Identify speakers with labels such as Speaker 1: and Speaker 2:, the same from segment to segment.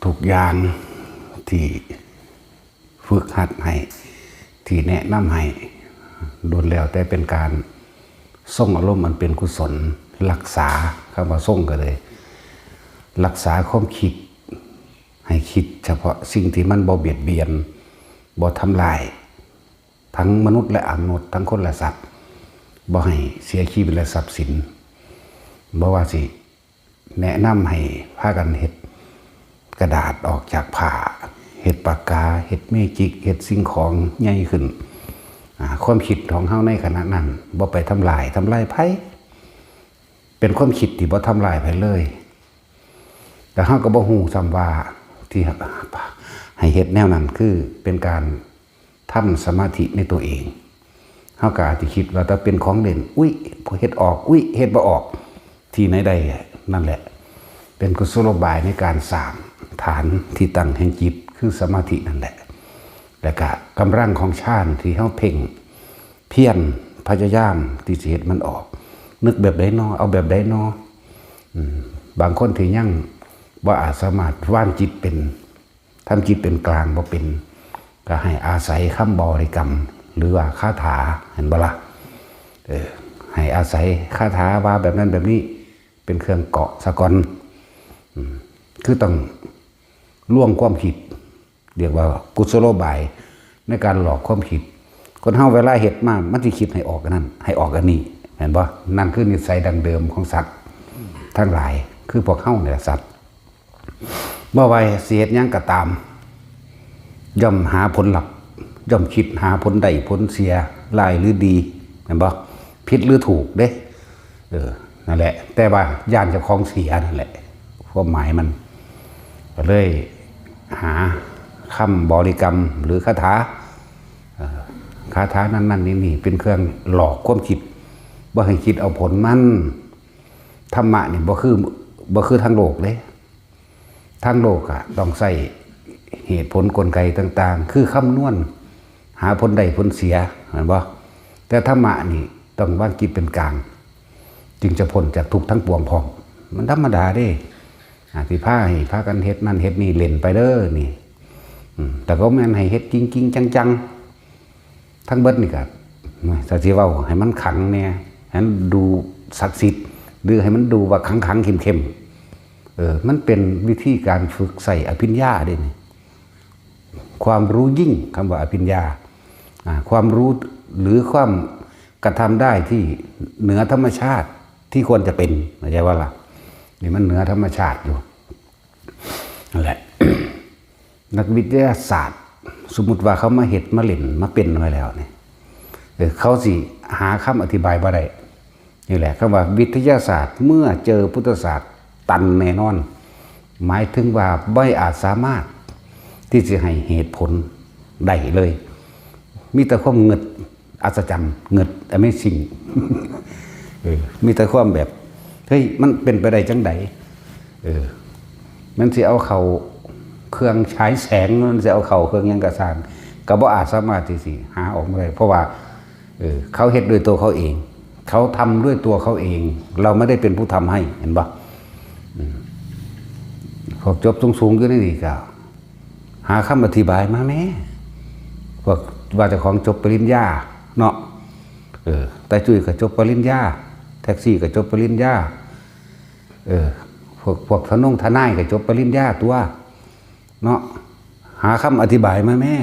Speaker 1: ทุกอย่างที่ฝึกหัดให้ที่แนะนำให้โดนแล้วแต่เป็นการส่งอารมณ์มันเป็นกุศลรักษาคำว่าส่งก็เลยรักษาความคิดให้คิดเฉพาะสิ่งที่มันบ่เบียดเบียนบ่ทำลายทั้งมนุษย์และอมนุษย์ทั้งคนและสัตว์บ่ให้เสียชีวิตและทรัพย์สินบ่ว่าสิแนะนำให้พากันเฮ็ดกระดาษออกจากผ้าเฮ็ดปากกาเฮ็ดเมจิกเฮ็ดสิ่งของใหญ่ขึ้นความคิดของเฮาในขณะนั้นบ่ไปทำลายไผเป็นความคิดที่บ่ทำลายไผเลยแต่เฮาก็บ่ฮู้ซ้ำว่าที่ให้เฮ็ดแนวนั้นคือเป็นการทำสมาธิในตัวเองเฮาก็อาจจะคิดว่าถ้าเป็นของเล่นอุ๊ยพอเฮ็ดออกอุ๊ยเฮ็ดบ่ออกที่ไหนได้นั่นแหละเป็นกุศโลบายในการสร้างฐานที่ตั้งแห่งจิตคือสมาธินั่นแหละและก็กำลังของฌานที่เฮาเพ่งเพียรพยายามที่จะเฮ็ดมันออกนึกแบบใดน้อเอาแบบใดน้อบางคนที่ยังบ่อาจสามารถว่างจิตเป็นทำจิตเป็นกลางบ่เป็นก็ให้อาศัยคำบริกรรมหรือว่าคาถาเห็นบ่ล่ะให้อาศัยคาถาว่าแบบนั้นแบบนี้เป็นเครื่องเกาะสะก่อนคือต้องล่วงความคิดเรียกว่ากุศโลบายในการหลอกความคิดคนเฮาเวลาเฮ็ดมามันสิคิดให้ออกกันนั้นให้ออกกันนี้เห็นบ่นั่นคือนิสัยดังเดิมของสัตว์ทั้งหลายคือพวกเฮาเนี่ยสัตว์บ่ว่าสิเฮ็ดหยังก็ตามย่อมหาผลลัพธ์ย่อมคิดหาผลได้ผลเสียร้ายหรือดีเห็นบ่ผิดหรือถูกเด้นั่นแหละแต่ว่าย่านเจ้าของเสียนั่นแหละความหมายมันก็เลยหาคำบริกรรมหรือคาถานั้นนี่เป็นเครื่องหลอกความคิดบ่ให้คิดเอาผลมันธรรมะนี่บ่คือทางโลกเลยทางโลกอะต้องใส่เหตุผลกลไกต่างๆคือคำนวณหาผลใดผลเสียเห็นบ่แต่ธรรมะนี่ต้องวางจิตเป็นกลางจึงจะพ้นจากทุกข์ทั้งปวงพร้อมมันธรรมดาเด้ที่พากันเฮ็ดนั่นเฮ็ดนี่เล่นไปเด้อนี่แต่ก็แม่นให้เฮ็ดจริงๆจังๆทั้งเบิดนี่ก็ถ้าสิเว้าให้มันขังแน่ให้มันดูศักดิ์สิทธิ์หรือให้มันดูว่าขังๆเข้มๆมันเป็นวิธีการฝึกใส่อภิญญาเด้นี่ความรู้ยิ่งคำว่าอภิญญาความรู้หรือความกระทำได้ที่เหนือธรรมชาติที่ควรจะเป็นเข้าใจว่าล่ะนี่มันเหนือธรรมชาติอยู่นั่นแหละ นักวิทยาศาสตร์สมมุติว่าเขามาเห็ดมาเล่นมาเป็นไว้แล้วเนี่ยเขาสิหาคำอธิบายบ่ได้นี่แหละคำว่าวิทยาศาสตร์เมื่อเจอพุทธศาสตร์ตันแน่นอนหมายถึงว่าไม่อาจสามารถที่จะให้เหตุผลได้เลยมีแต่ความเงิดอัศจรรย์เงิดAmazing มีแต่ความแบบเฮ้ยมันเป็นไปได้จังใดมันสิเอาเขาเครื่องฉายแสงมันสิเอาเขาเครื่องยังกระสานก็บ่อาจสามารถที่สิหาออกมาได้เพราะว่าเขาเฮ็ดด้วยตัวเขาเองเขาทำด้วยตัวเขาเองเราไม่ได้เป็นผู้ทำให้เห็นบ่พวกจบสูงๆอยู่นี่ก็หาคำอธิบายมาแม่พวกว่าเจ้าของจบปริญญาเนาะแต่จุ้ยก็จบปริญญาแท็กซี่ก็จบปริญญาพวกทนายก็จบปริญญาตัวเนาะหาคำอธิบายมาแม่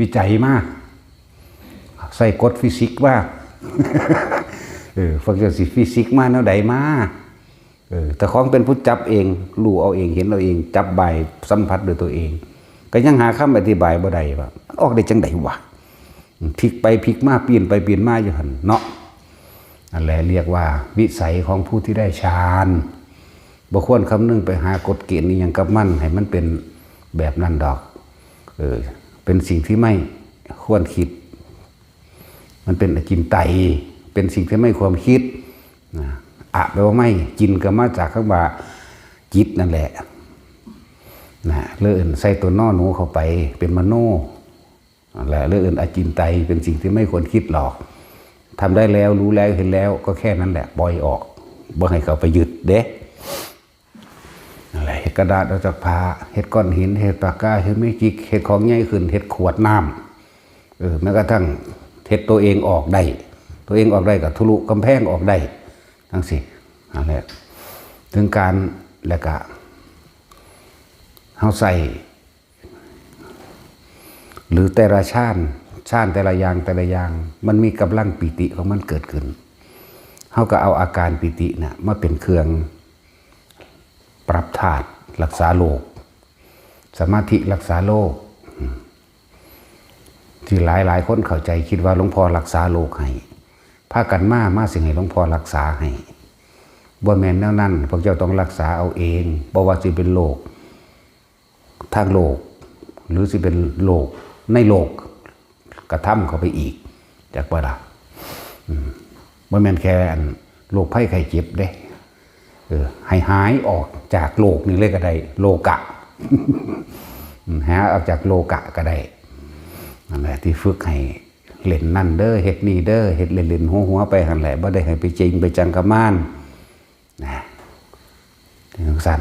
Speaker 1: วิจัยมากใส่กฎฟิสิกส์ว่าพวกจะสิฟิสิกส์มาแนวใดมาแต่ของเป็นผู้จับเองรู้เอาเองเห็นเอาเองจับใบสัมผัสด้วยตัวเองก็ยังหาคำอธิบายบ่ได้ว่าออกได้จังไดวะพลิกไปพลิกมาเปลี่ยนไปเปลี่ยนมาอยู่หั่นเนาะนั่นแหละเรียกว่าวิสัยของผู้ที่ได้ฌานบ่ควรคำนึงไปหากฎเกณฑ์นี้อย่างกับมันให้มันเป็นแบบนั้นดอกเป็นสิ่งที่ไม่ควรคิดมันเป็นอจินไตยเป็นสิ่งที่ไม่ควรคิดแปลว่าไม่จินก็มาจากคำว่าจิตนั่นแหละเลื่อนใส่ตัวนอหนูเข้าไปเป็นมโนและเลื่อนอจินไตยเป็นสิ่งที่ไม่ควรคิดหรอกทำได้แล้วรู้แล้วเห็นแล้วก็แค่นั้นแหละปล่อยออกบ่ให้เขาไปยึดเด้อะไร เห็ดกระดาษออกจากผ้าเห็ดก้อนหินเห็ดปากกาเห็ดไม่จิกเห็ดของใหญ่ขึ้นเห็ดขวดน้ำแม้กระทั่งเห็ดตัวเองออกได้ตัวเองออกได้กับทะลุกำแพงออกได้ทั้งสิอะไรถึงการแล้วก็เขาใส่หรือแต่ละชาติแต่ละอย่างมันมีกำลังปิติของมันเกิดขึ้นเขาก็เอาอาการปิติเนี่ยมาเป็นเครื่องปรับธาตุรักษาโลกสมาธิรักษาโลกที่หลายคนเข้าใจคิดว่าหลวงพ่อรักษาโลกให้พากันมาสิ่งให้หลวงพ่อรักษาให้บ่แม่นแนวนั้นพวกเจ้าต้องรักษาเอาเองบ่ว่าสิเป็นโลกทางโลกหรือสิเป็นโลกในโลกกระทำเข้าไปอีกจากว่าล่ะบ่แม่นแค่โรคภัยไข้เจ็บเด้ให้หายออกจากโลกนี่เลยก็ได้โลกะหาออกจากโลกะก็ได้นั่นแหละที่ฝึกให้เล่นนั่นเด้อเฮ็ดนี่เด้อเฮ็ดเล่นๆหัวไปหั่นแหละบ่ได้ให้ไปจริงไปจังกะมานนะทั้งสั้น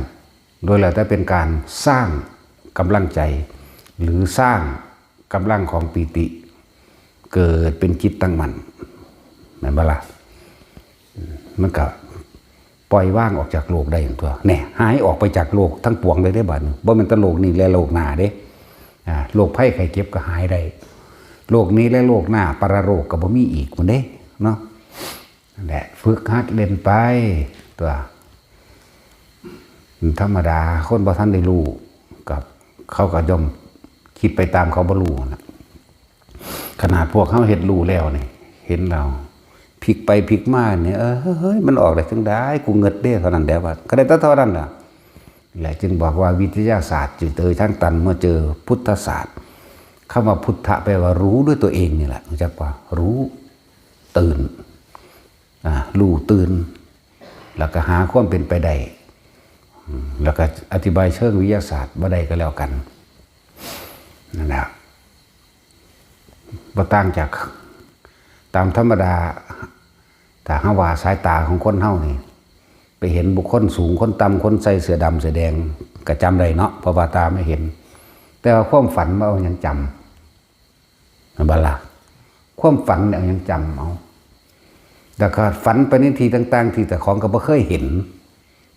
Speaker 1: โดยแล้วแต่เป็นการสร้างกำลังใจหรือสร้างกำลังของปีติเกิดเป็นจิตตั้งมั่นแม่นบ่ล่ะมันก็ปล่อยว่างออกจากโลกได้อย่างตัวแน่หายออกไปจากโลกทั้งปวงเลยได้บัดนี้บ่แม่นแต่โลกนี้และโลกหน้าเด้โรคภัยไข้เจ็บก็หายได้โลกนี้และโลกหน้าปรโลกก็บ่มีอีกมันเด้เนาะนั่นแหละฝึกหัดเล่นไปตัวธรรมดาคนบ่ทันได้รู้กับเขาก็ย่อมคิดไปตามเขาบ่รู้นะขนาดพวกเขาเห็นรู้แล้วนี่เห็นเราพลิกไปพลิกมาเนี่ยเฮ้ยมันออกได้จังได้กูเงิดเด้เท่านั้นเดี๋ยวว่าก็ได้เท่านั้นล่ะแหละจึงบอกว่าวิทยาศาสตร์จึงเจอทั้งตันเมื่อเจอพุทธศาสตร์คำว่าพุทธะแปลว่ารู้ด้วยตัวเองนี่แหละรู้จักป่ะรู้ตื่นรู้ตื่นแล้วก็หาความเป็นไปได้แล้วก็อธิบายเชิงวิทยาศาสตร์บ่ได้ก็แล้วกันนั่นแหละบ่ต่างจากตามธรรมดาถ้าหาว่าสายตาของคนเฮานี่ไปเห็นบุคคลสูงคนต่ำคนใส่เสื้อดำเสื้อแดงก็จำได้เนาะเพราะว่าตาไม่เห็นแต่ว่าความฝันมันเอายังจำบัลละความฝันเนี่ยเอายังจำเอาแต่ก็ฝันไปในที่ต่างๆที่แต่ของก็บ่เคยเห็น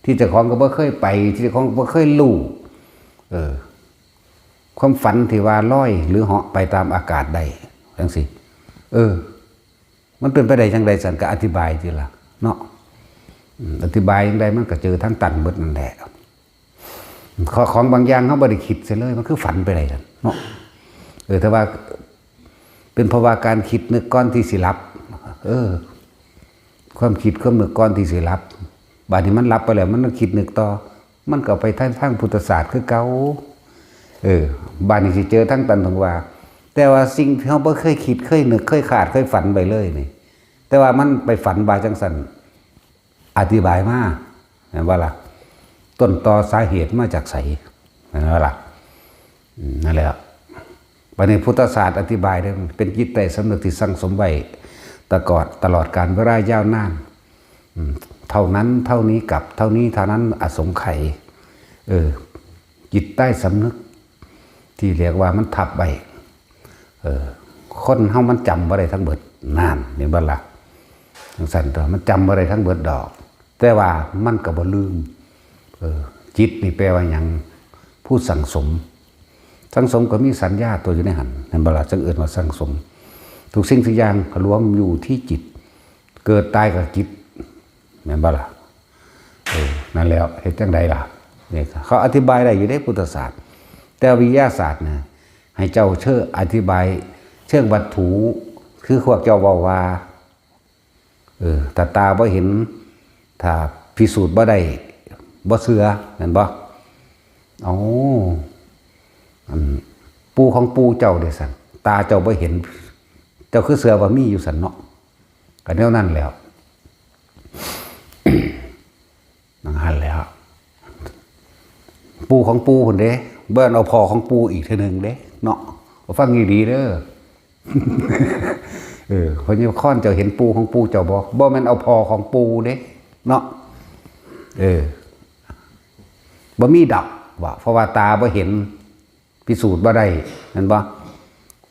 Speaker 1: ที่แต่ของก็บ่เคยไปที่แต่ของก็บ่เคยรู้ความฝันที่ว่าลอยหรือเหาะไปตามอากาศได้จังสิมันเป็นไปได้จังใดสันก็อธิบายทีละเนาะอธิบายยังไงมันก็เจอทั้งตันเบิดนั่นแหละของบางอย่างเขาบ่ได้คิดเสียเลยมันคือฝันไปเลยเนาะแต่ว่าเป็นเพราะว่าการคิดนึกก้อนที่สิรับความคิดความนึกก้อนที่สิรับบาดนี้มันรับไปแล้วมันต้องคิดนึกต่อมันก็ไปทางพุทธศาสตร์คือเก่าบาดนี้สิเจอทั้งตันทั้งว่าแต่ว่าสิ่งที่เขาบ่เคยคิดเคยนึกเคยขาดเคยฝันไปเลยนี่แต่ว่ามันไปฝันบาจังสันอธิบายมาเห็นว่าล่ะต้นตอสาเหตุมาจากไสเห็นว่าล่ะนั่นแหละบัดนี้พุทธศาสตร์อธิบายได้เป็นจิตใต้สำนึกที่สั่งสมไว้ตลอดการเวลายาวนานเท่านั้นเท่านี้กับเท่านี้เท่านั้นอสงไขยจิตใต้สำนึกที่เรียกว่ามันทับไว้คนเฮามันจำบ่ได้ทั้งเบิดนานนี่บ่ล่ะจังซั่นตัวมันจำบ่ได้ทั้งเบิดดอกแต่ว่ามันก็บ่ลืมจิตนี่แปลว่าหยังผู้สั่งสมก็มีสัญญาตัวอยู่ในหันนั่นบ่ล่ะจังเอิ้นว่าสั่งสมทุกสิ่งทุกอย่างรวมอยู่ที่จิตเกิดตายกับจิตแม่นบ่ล่ะนั่นแล้วเฮ็ดจังไดล่ะนี่เขาอธิบายได้อยู่ในพุทธศาสตร์แต่วิทยาศาสตร์นะให้เจ้าอธิบายเชิงวัตถุคือพวกเจ้าว่าถ้าตาบ่เห็นถ้าพิสูจน์บ่ได้บ่เชื่อนั่นบ่ปูของปูเจ้าเด้สั่นตาเจ้าบ่เห็นเจ้าคือเชื่อว่ามีอยู่สั่นเนาะก็แนวนั้นแล้วนั่นหันแล้วปูของปูพุ่นเด้เบิ่นเอาพอของปูอีกเทื่อนึงเด้เนาะฟังดีๆเด้อเพราะนี่ค้อนเจ้าเห็นปูของปูเจ้าบ่แม่นเอาพอของปูเด้เนาะ บ่มีดับว่าเพราะว่าตาบ่เห็นพิสูจน์บ่ได้นั่นบ่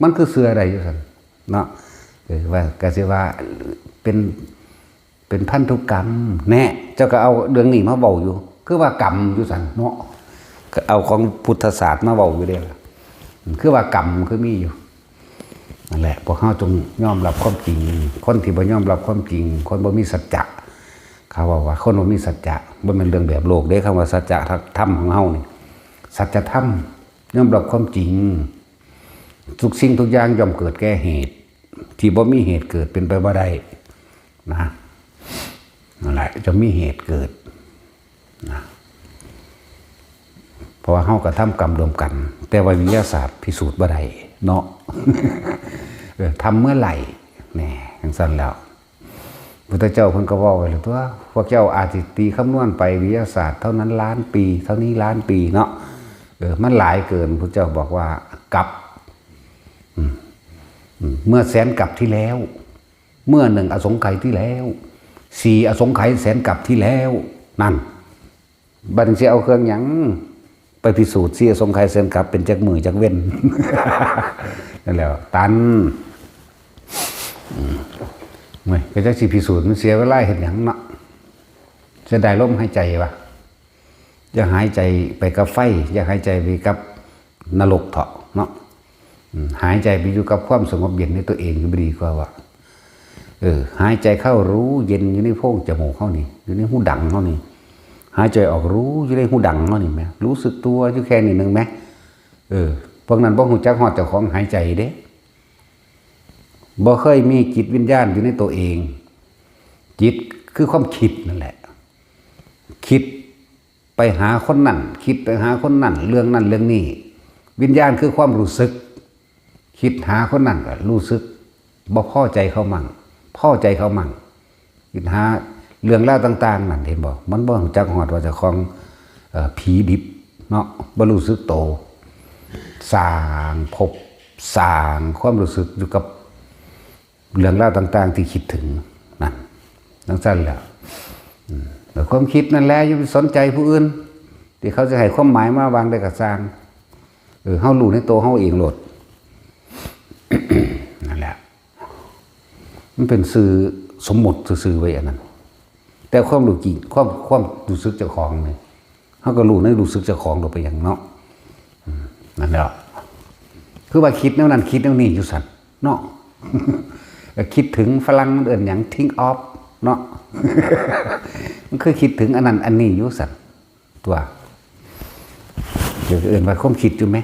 Speaker 1: มันคือเสือใดอยู่ซั่นเนาะว่าก็สิว่าเป็นพันธุกรรมแน่เจ้าก็เอาเรื่องนี้มาเว้าอยู่คือว่ากรรมอยู่ซั่นเนาะก็เอาของพุทธศาสตร์มาเว้าอยู่เด้ล่ะคือว่ากรรมคือมีอยู่นั่นแหละพวกเฮาจงยอมรับความจริงคนที่บ่ยอมรับความจริงคนบ่มีสัจจะเขาว่าคนบ่มีสัจจะบ่แม่นเรื่องแบบโลกเด้คำว่าสัจจะธรรมของเฮานี่สัจธรรมยอมรับความจริงทุกสิ่งทุกอย่างย่อมเกิดแก่เหตุที่บ่มีเหตุเกิดเป็นไปบ่ได้นะนั่นแหละจะมีเหตุเกิดนะเพราะว่าเฮาก็ทำกรรมรวมกันแต่ว่าวิทยาศาสตร์พิสูจน์บ่ได้เนาะ ทำเมื่อไหร่แน่จังซั่นแล้วพุทธเจ้าเพิ่นก็เว้าไว้แล้วตัวพวกเจ้าอาจสิตีคำนวณไปวิทยาศาสตร์เท่านั้นล้านปีเท่านี้ล้านปีเนาะมันหลายเกินพุทธเจ้าบอกว่ากับเมื่อแสนกับที่แล้วเมื่อ1อสงไขยที่แล้ว4อสงไขยแสนกับที่แล้วนั่นบัดนี้สิเอาเครื่องหยังไปพิสูจน์4อสงไขยแสนกับเป็นจักมือจักเว้น นั่นแหละตันไม่ก็จักสิพิสูจน์มันเสียเวลาเฮ็ดหยังเนาะเสียดายลมหายใจวะอย่าหายใจไปกับไฟอย่าหายใจไปกับนรกเถาะเนาะหายใจไปอยู่กับความสงบเย็นในตัวเองก็ดีกว่าว่าหายใจเข้ารู้เย็นอยู่ในโพรงจมูกเขานี่อยู่ในหูดังเขานี่หายใจออกรู้อยู่ในหูดังเขานี่ไหมรู้สึกตัวอยู่แค่นี้นึงไหมพวกนั้นบ่ฮู้จักฮอดเจ้าของหายใจเด้บ่เคยมีจิตวิญญาณอยู่ในตัวเองจิตคือความคิดนั่นแหละคิดไปหาคนนั่นคิดไปหาคนนั่นเรื่องนั่นเรื่องนี้วิญญาณคือความรู้สึกคิดหาคนนั่นก็รู้สึกบ่พอใจเขามั่งพอใจเขามั่งคิดหาเรื่องราวต่างๆนั่นเห็นบ่มันบ่รู้จักฮอดว่าเจ้าของผีดิบเนาะบ่รู้สึกโตสร้างภพสร้างความรู้สึกอยู่กับเรื่องราวต่างๆที่คิดถึงนั่นทั้งสั้นแหละแต่ความคิดนั่นแหละอย่าไปสนใจผู้อื่นที่เขาจะให้ความหมายมาวางได้กับสร้างเฮารู้ในตัวเฮาเองโลด นั่นแหละมันเป็นสื่อสมมุติสื่อไว้อันนั้นแต่ความรู้จริงความรู้สึกเจ้าของเนี่ยเฮาก็รู้ในรู้สึกเจ้าของออกไปอย่างเนาะนั่นแหละคือว่าคิดแนวนั้นคิดแนวนี้อยู่สั่นเนาะ คิดถึงฝรั่งมันเอิ้นหยัง think of เนาะ มันคือคิดถึงอันนั้นอันนี้อยู่สั่นตัวเดี๋ยวเอิ้นว่าความคิดอยู่ไหม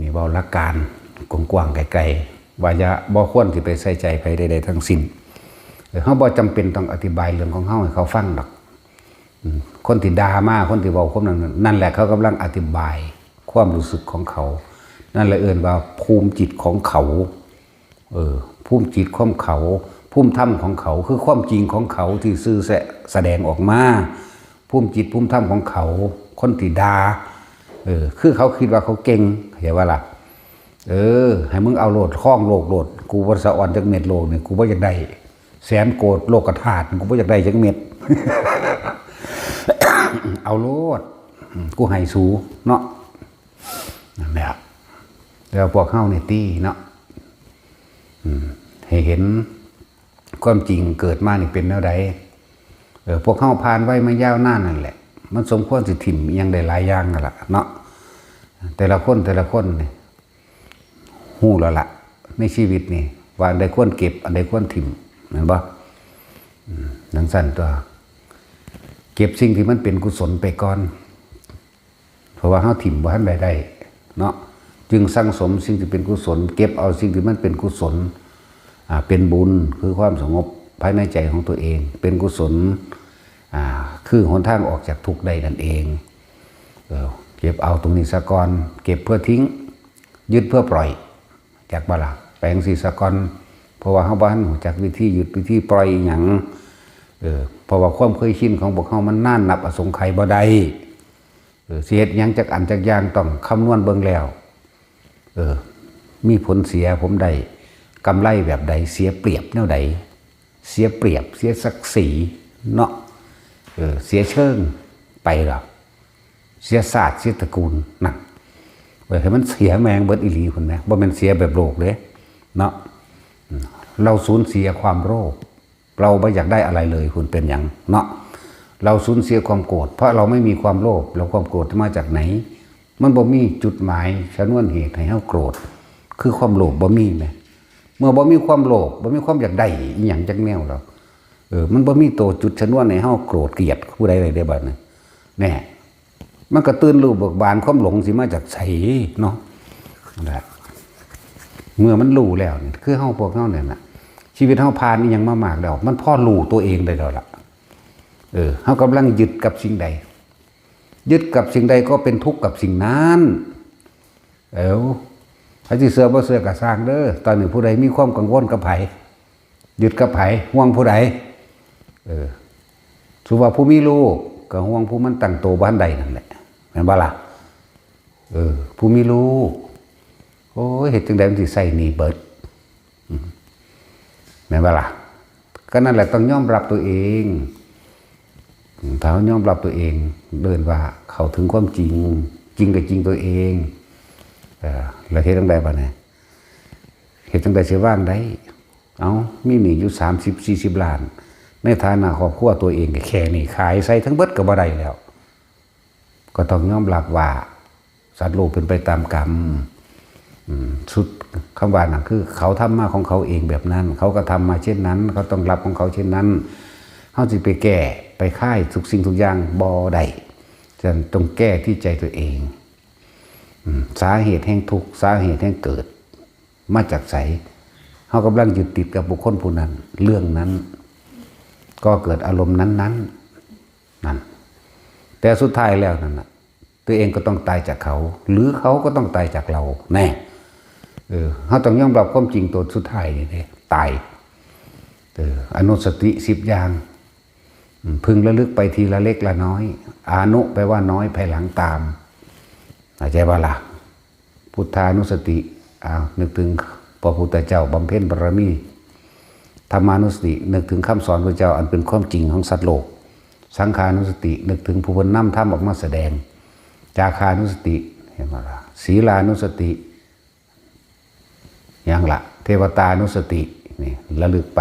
Speaker 1: นี่เว้าหลักการกว้างๆไกลๆว่าจะบ่ควรสิไปใส่ใจไปใดๆทั้งสิ้นเฮาบ่จำเป็นต้องอธิบายเรื่องของเฮาให้เขาฟังดอกคนที่ด่ามาคนที่เว้าความนั้นนั่นแหละเขากำลังอธิบายความรู้สึกของเขานั่นแหละเอิ้นว่าภูมิจิตของเขาภูมิจิตของเขาภูมิธรรมของเขาคือความจริงของเขาที่ซื่อแสดงออกมาภูมิจิตภูมิธรรมของเขาคนที่ด่าคือเขาคิดว่าเขาเก่งเห็นว่าล่ะให้มึงเอาโลดคล้องโลกโลดกูบ่สะอ่อนจักเม็ดโลกนี่กูบ่อยากได้แสนโกดโลกธาตุกูบ่อยากได้จักเม็ด เอาโลดกูให้สูเนาะนั่นแหละแล้วพวกเฮานี่ตีเนาะให้เห็นความจริงเกิดมานี่เป็นแนวใดพวกเฮาผ่านไว้มายาวนานนั่นแหละมันสมควรสิถิ่มอีหยังได้หลายอย่างนั่นล่ะเนาะแต่ละคนนี่ฮู้แล้วล่ะในชีวิตนี่ว่าอันใดควรเก็บอันใดควรถิ่มแม่นบ่จังซั่นตัวเก็บสิ่งที่มันเป็นกุศลไปก่อนเพราะว่าเฮาถิ่มบ่ทันได้เนาะจึงสั่งสมสิ่งที่เป็นกุศลเก็บเอาสิ่งที่มันเป็นกุศลเป็นบุญคือความสงบภายในใจของตัวเองเป็นกุศลคือหนทางออกจากทุกข์ได้นั่นเองเก็บเอาตรงนี้ซะก่อนเก็บเพื่อทิ้งยึดเพื่อปล่อยจากบาลักแปลงสีซะก่อนเพราะว่าเฮาบ่ทันรู้จักวิธียึดวิธีปล่อยหยังเพราะว่าความเคยชินของพวกเฮามันนานนับอสงไขยบ่ได้สิเฮ็ดหยังจักอันจักอย่างต้องคำนวณเบิ่งแล้วมีผลเสียผมใดกำไรแบบใดเสียเปรียบแนวใดเสียเปรียบเสียศักดิ์ศรีเนาะ เสียเชิงไปหรอกเสียศาสตร์เสียตระกูลนั่นให้มันเสียแมงเบิดอีหลีคนนะว่ามันเสียแบบโลกเลยเนาะเราสูญเสียความโลภเราไม่อยากได้อะไรเลยคุณเป็นอย่างเนาะเราสูญเสียความโกรธเพราะเราไม่มีความโลภแล้วความโกรธมาจากไหนมันบ่มีจุดหมายชนวนเหตุให้เฮาโกรธคือความโลภบ่มีไหมเมื่อบ่มีความโลภบ่มีความอยากได้อีหยังจักแนวเรามันบ่มีตัวจุดชนวนให้เฮาโกรธเกลียดผู้ใดเลยได้บัดนี้แน่มันก็ตื่นรู้เบิกบานความหลงสิมาจากไสเนาะนั่นเมื่อมันรู้แล้วนี่คือเฮาพวกเฮาเนี่ยน่ะชีวิตเฮาผ่านอีหยังมามากแล้วมันพอรู้ตัวเองได้แล้วล่ะเฮากำลังยึดกับสิ่งใดยึดกับสิ่งใดก็เป็นทุกข์กับสิ่งนั้นไอ้ที่เสือบ่เสือก็สร้างเด้อตอนนี้ผู้ใดมีความกังวลกับไผยึดกับไผห่วงผู้ใดสุว่าผู้มีลูกก็ห่วงผู้มันตั้งโตบ้านใดนั่นแหละแม่นบ่ล่ะผู้มีลูกโอ้ยเฮ็ดจังได๋มันสิใส่หนี้เบิดแม่นบ่ล่ะก็นั่นแหละต้องยอมรับตัวเองถ้ายอมรับตัวเองเดินว่าเข้าถึงความจริงจริงกับจริงตัวเองแล้วเฮ็ดจังได๋บัดนี้เฮ็ดจังได๋สิว่างได้มีหนี้อยู่30-40 ล้านในฐานะครอบครัวตัวเองก็แค่นี้ขายใส่ทั้งเบิดก็บ่ได้แล้วก็ต้องยอมรับว่าสัตว์โลกเป็นไปตามกรรมสุดคำว่านั่นคือเขาทำมาของเขาเองแบบนั้นเขาก็ทำมาเช่นนั้นเขาต้องรับของเขาเช่นนั้นเฮาสิไปแก้ไปค่ายทุกสิ่งทุกอย่างบ่ได้จะต้องแก้ที่ใจตัวเองสาเหตุแห่งทุกข์สาเหตุแห่งเกิดมาจากไสเฮากำลังยึดติดกับบุคคลผู้นั้นเรื่องนั้นก็เกิดอารมณ์นั้นนั่นแต่สุดท้ายแล้วนั่นน่ะตัวเองก็ต้องตายจากเขาหรือเขาก็ต้องตายจากเราแน่เฮาต้องยอมรับความจริงตัวสุดท้ายนี่เด้ตายอนุสติ10อย่างพึงระลึกไปทีละเล็กละน้อยอานุแปลว่าน้อยภายหลังตามเข้าใจบ่ล่ะพุทธานุสตินึกถึงพระพุทธเจ้าบำเพ็ญบารมีธรรมานุสตินึกถึงคำสอนพระเจ้าอันเป็นความจริงของสัตว์โลกสังขานุสตินึกถึงผู้เพิ่นนำธรรมออกมาแสดงจาคานุสติเห็นบ่ล่ะศีลานุสติอย่างละเทวตานุสตินี่ระลึกไป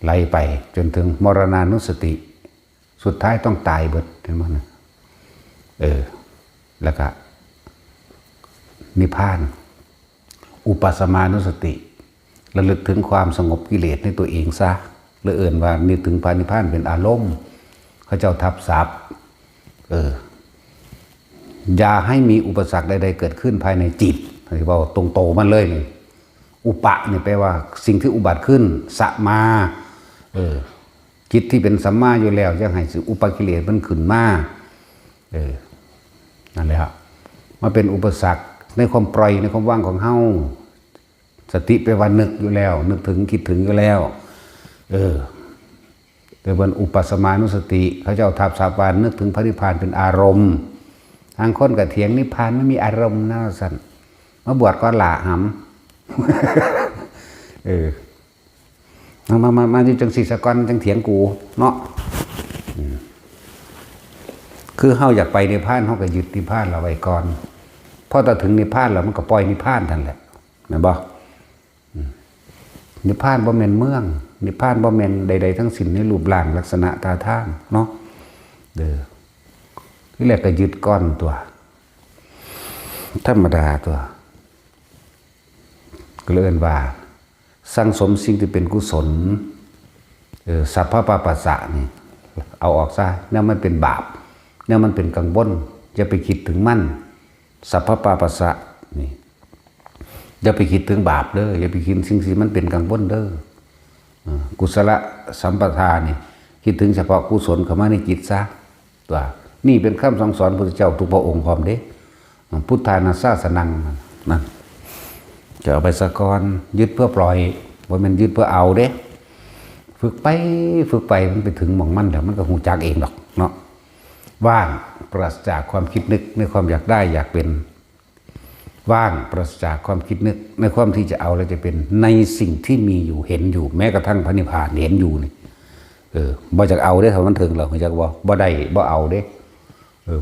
Speaker 1: ไล่ไปจนถึงมรณานุสติสุดท้ายต้องตายเบิดเห็นบ่นะแล้วก็นิพพานอุปสมานุสติระลึกถึงความสงบกิเลสในตัวเองซะหรือเอื่นว่านึกถึงพระนิพพานเป็นอารมณ์เขาเจ้าทับศัพท์อย่าให้มีอุปสรรคใดๆเกิดขึ้นภายในจิตที่ว่าตรงโตมันเลยนี่อุปะนี่แปลว่าสิ่งที่อุบัติขึ้นสมาจิตที่เป็นสัมมาอยู่แล้วยังให้อุปกิเลสมันขึ้นมานั่นแหละครับมาเป็นอุปสรรคในความปล่อยในความว่างของเฮาสติไปว่านึกอยู่แล้วนึกถึงคิดถึงอยู่แล้วเป็นวันอุปสมานุสติเขาเจ้าทับศัพท์ว่านึกถึงพระนิพพานเป็นอารมณ์ทางคนกับเถียงนิพพานไม่มีอารมณ์นะสันมาบวชก็หล่าหำมาอยู่จังสีสกรจังเถียงกูเนาะคือเฮาอยากไปนิพพานเฮาก็ยึดนิพพานเราไว้ก่อนพอถึงนิพพานแล้วมันก็ปล่อยนิพพานทันแหละเห็นบ่นิพพานบ่แม่นเมืองนิพพานบ่แม่นใดๆทั้งสิ้นในรูปร่างลักษณะท่าทางเนาะที่แรกก็ยึดก้อนตัวธรรมดาตัวก็เรียกว่าสั่งสมสิ่งที่เป็นกุศลสัพพะปะปัสสะนี่เอาออกซะเนี่ยมันเป็นบาปเนี่ยมันเป็นกังวลอย่าไปคิดถึงมันสัพพะปะปัสสะนี่อย่าไปคิดถึงบาปเด้ออย่าไปคิดสิ่งที่มันเป็นกังวลเด้อกุศลสัมปทานนี่คิดถึงเฉพาะกุศลเข้ามาในจิตซะตัวนี่เป็นคำสั่งสอนพระพุทธเจ้าทุกพระองค์พร้อมเด้พุทธานาสาสนังนั่นจะเอาไปสะกอนยึดเพื่อปล่อยว่ามันยึดเพื่อเอาเด้ฝึกไปมันไปถึงหม่องมันแล้วมันก็หูจักเองหรอกเนาะว่างปราศจากความคิดนึกในความอยากได้อยากเป็นว่างปราศจากความคิดนึกในความที่จะเอาแล้วจะเป็นในสิ่งที่มีอยู่เห็นอยู่แม้กระทั่งพระนิพพานเห็นอยู่นี่ บ่จากเอาได้เท่ามันถึงเราจากบ่ได้บ่เอาเด้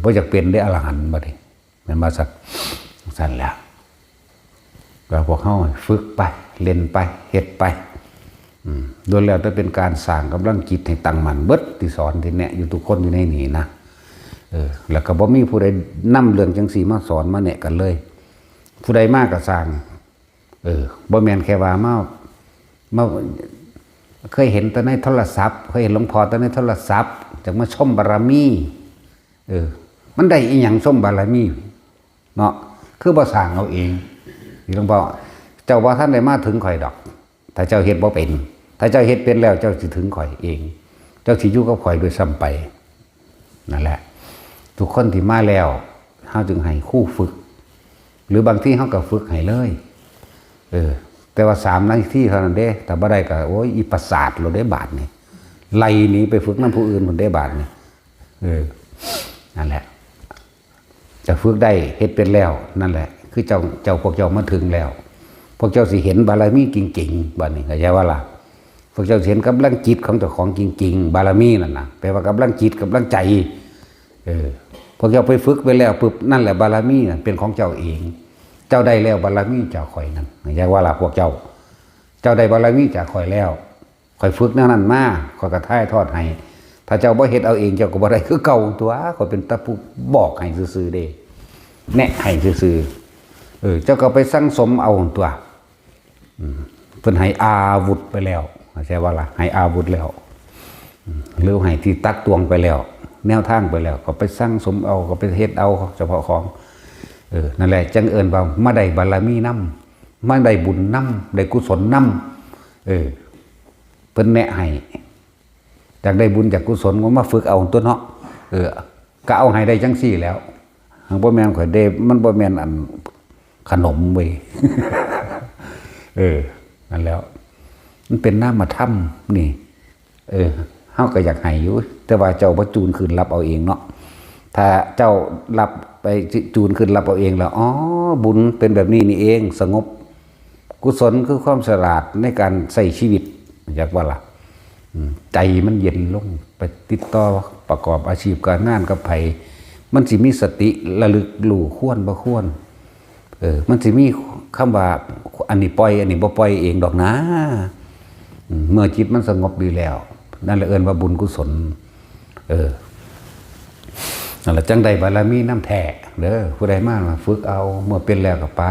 Speaker 1: บ่จากเป็นได้อรหันต์บ่ได้มันมาสักสั่นแล้วเราพวกเฮาฝึกไปเล่นไปเฮ็ดไปโดยแล้วจะเป็นการสร้างกำลังจิตให้ตั้งมั่นเบิดที่สอนที่แนะอยู่ทุกคนอยู่ในนี้นะแล้วก็บ่มีผู้ใดนำเรื่องจังซี่มาสอนมาแนะกันเลยผู้ใดมากก็สร้างบ่แม่นแค่ว่ามาเคยเห็นแต่ในโทรศัพท์เคยเห็นหลวงพ่อแต่ในโทรศัพท์จังมาชมบารมีมันได้อีหยังชมบารมีเนาะคือบ่สร้างเอาเองหลวงพ่อเจ้าว่าท่านได้มาถึงข่อยดอกถ้าเจ้าเฮ็ดบ่เป็นถ้าเจ้าเฮ็ดเป็นแล้วเจ้าสิถึงข่อยเองเจ้าสิอยู่กับข่อยโดยซ้ำไปนั่นแหละทุกคนที่มาแล้วเฮาจึงให้คู่ฝึกหรือบางที่เฮาก็ฝึกให้เลยแต่ว่า3 นาทีเท่านั้นเด้แต่บ่ได้ก็โอ้ยอีประสาทเราได้บาทนี่ไล่หนีไปฝึกนำผู้อื่นพุ่นได้บาทนี่นั่นแหละจะฝึกได้เฮ็ดเป็นแล้วนั่นแหละคือเจ้าพวกเจ้ามาถึงแล้วพวกเจ้าสิเห็นบารมีจริงๆบัดนี้เข้าใจว่าล่ะพวกเจ้าเห็นกำลังจิตของเจ้าของจริงๆบารมีนั่นน่ะแปลว่ากำลังจิตกำลังใจพวกเจ้าไปฝึกไปแล้วปึ๊บนั่นแหละบารมีน่ะเป็นของเจ้าเองเจ้าได้แล้วบารมีจากข่อยนั่นเข้าใจว่าล่ะพวกเจ้าได้บารมีจากข่อยแล้วข่อยฝึกนั่นมาข่อยก็ถ่ายทอดให้ถ้าเจ้าบ่เฮ็ดเอาเองเจ้าก็บ่ได้คือเก่าตัวข่อยเป็นตะผู้บอกให้ซื่อๆเด้แนะให้ซื่อๆเจ้าก็ไปสั่งสมเอาตัวเพิ่นให้อาวุธไปแล้วใช่ว่าล่ะให้อาวุธแล้วหรือให้ที่ตักตวงไปแล้วแนวทางไปแล้วก็ไปสั่งสมเอาก็ไปเฮ็ดเอาเฉพาะของนั่นแหละจังเอิ้นว่ามาได้บารมีนำมาได้บุญนำได้กุศลนำเพิ่นแนะให้จากได้บุญจากกุศลก็มาฝึกเอาตัวเนาะก็เอาให้ได้จังซี่แล้วหังบ่แม่นข่อยเด้มันบ่แม่นอันขนมเว้ยนั่นแล้วมันเป็นนามธรรมนี่เฮาก็อยากให้อยู่แต่ว่าเจ้าบ่จูนคืนรับเอาเองเนาะถ้าเจ้ารับไปจูนคืนรับเอาเองแล้วอ๋อบุญเป็นแบบนี้นี่เองสงบกุศลคือความฉลาดในการใช้ชีวิตอยากว่าล่ะใจมันเย็นลงไปติดต่อประกอบอาชีพการงานกับไผมันสิมีสติระลึกรู้ควรบ่ควรมันสิมีคำว่าอันนี้ปล่อยอันนี้บ่ปล่อยเองดอกนะเมื่อจิตมันสงบดีแล้วนั่นแหละเอิ้นว่าบุญกุศลนั่นแหละจังใดบารมีน้ำแท้เด้อผู้ใดมาฝึกเอาเมื่อเป็นแล้วก็ไป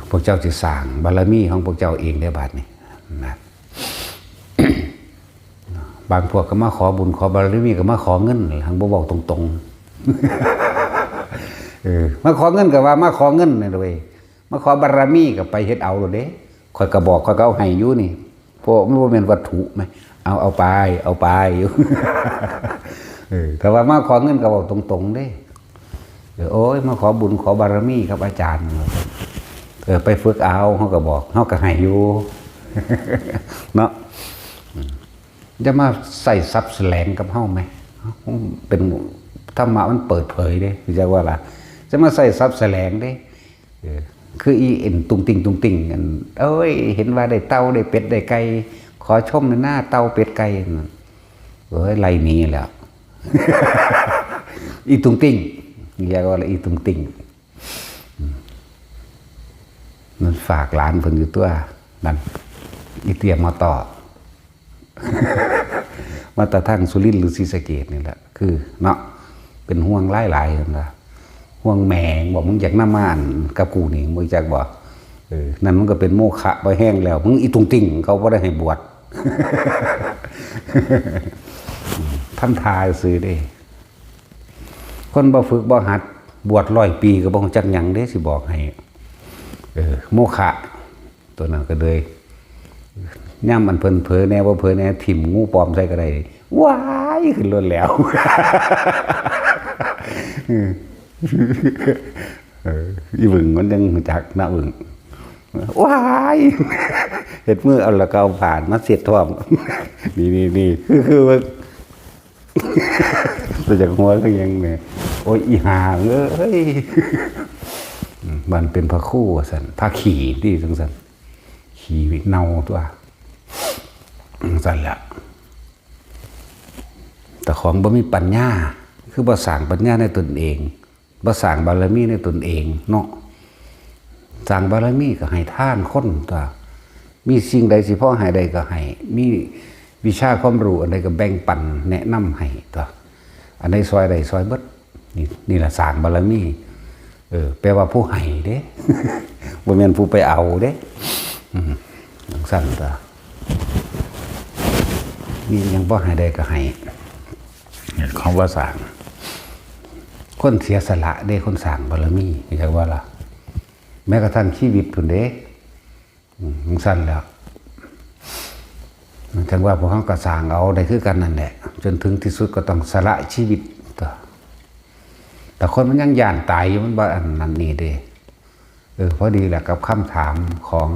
Speaker 1: พวกเจ้าสิสร้างบารมีของพวกเจ้าเองได้บาดนี้นะบางพวกก็มาขอบุญขอบารมีก็มาขอเงินหังบ่บอกตรงๆมาขอเงินก็ว่ามาขอเงินนี่เด้อมาขอบารมีก็ไปเฮ็ดเอาโลดเด้ข่อยก็บอกข่อยก็เอาให้อยู่นี่พวกมันบ่แม่นวัตถุมั้ยเอาไปอยู่แต่ว่ามาขอเงินก็บอกตรงๆเด้โอ้ยมาขอบุญขอบารมีครับอาจารย์ไปฝึกเอาเฮาก็บอกเฮาก็ให้อยู่เนาะจะมาใส่ทรัพย์แสลงกับเฮาไหมเป็นธรรมะมันเปิดเผยเด้คือจะว่าล่ะจะมาใส่ทรัพย์แสลงเด้คืออีเอ็นตุงติงกันเอ้ยเห็นว่าได้เต่าได้เป็ดได้ไก่ขอชมในหน้าเต่าเป็ดไก่เอ้ยไล่หนีแล้วอีตุงติงเรียกว่าอะไรอีตุงติงมันฝากหลานเพิ่นอยู่ตัวนั่นอีเตรียมมาต่อมาตะทั้งสุรินทร์หรือศรีสะเกษนี่แหละคือเนาะเป็นห่วงหลายๆนั่นล่ะห่วงแมงบอกมึงอยากน้ำม่านกับกูนี่มึงจักบอกนั่นมันก็เป็นโมฆะไปแห้งแล้วมึงอีตุงติ่งเขาบ่ได้ให้บวชท่านทายซื้อได้คนบ่ฝึกบ่หัดบวช100 ปีก็บ่จักหยังเด้สิบอกให้โมฆะตัวนั้นก็เลยย่ำมันเพลินเพอแน่ว่าเพอแน่ถิ่มงูปลอมใส่ก็ได้ว้ายขึ้นรถแล้วอีบึงมันยังจักหน้าบึงว้ายเห็ดมือเอาละเกาผ่านมาเสียดท่อมนี่คือว่าตัวจากหัวก็ยังเนี่ยโอ้ยอีหางเอ้ยมันเป็นพระคู่สันพระขี่ที่สันขี่เน่าตัวสั่นละ ของบ่มีปัญญาคือบ่สร้างปัญญาในตนเองบ่สร้างบารมีในตนเองเนาะสร้างบารมีก็ให้ทานคนตัวมีสิ่งใดสิพอให้ใดก็ให้มีวิชาความรู้อันใดก็แบ่งปันแนะนำให้ตัวอันใดซอยใดซอยเบิดนี่ล่ะสร้างบารมีแปลว่าผู้ให้เด้ บ่แม่นผู้ไปเอาเด้สั่นตัวมียังบ่ให้ใดก็ให้เขาว่าสร้างคนเสียสละเด้คนสร้างบารมีเรียกว่าล่ะแม้กระทั่งชีวิตพุ่นเด้สั่นแล้วจังว่าพวกเขาก็สร้างเอาได้คือกันนั่นแหละจนถึงที่สุดก็ต้องสละชีวิตต่อแต่คนมันยังย่านตายอยู่มันบ่อันนั้นนี่เด้พอดีแหละกับคำถามของ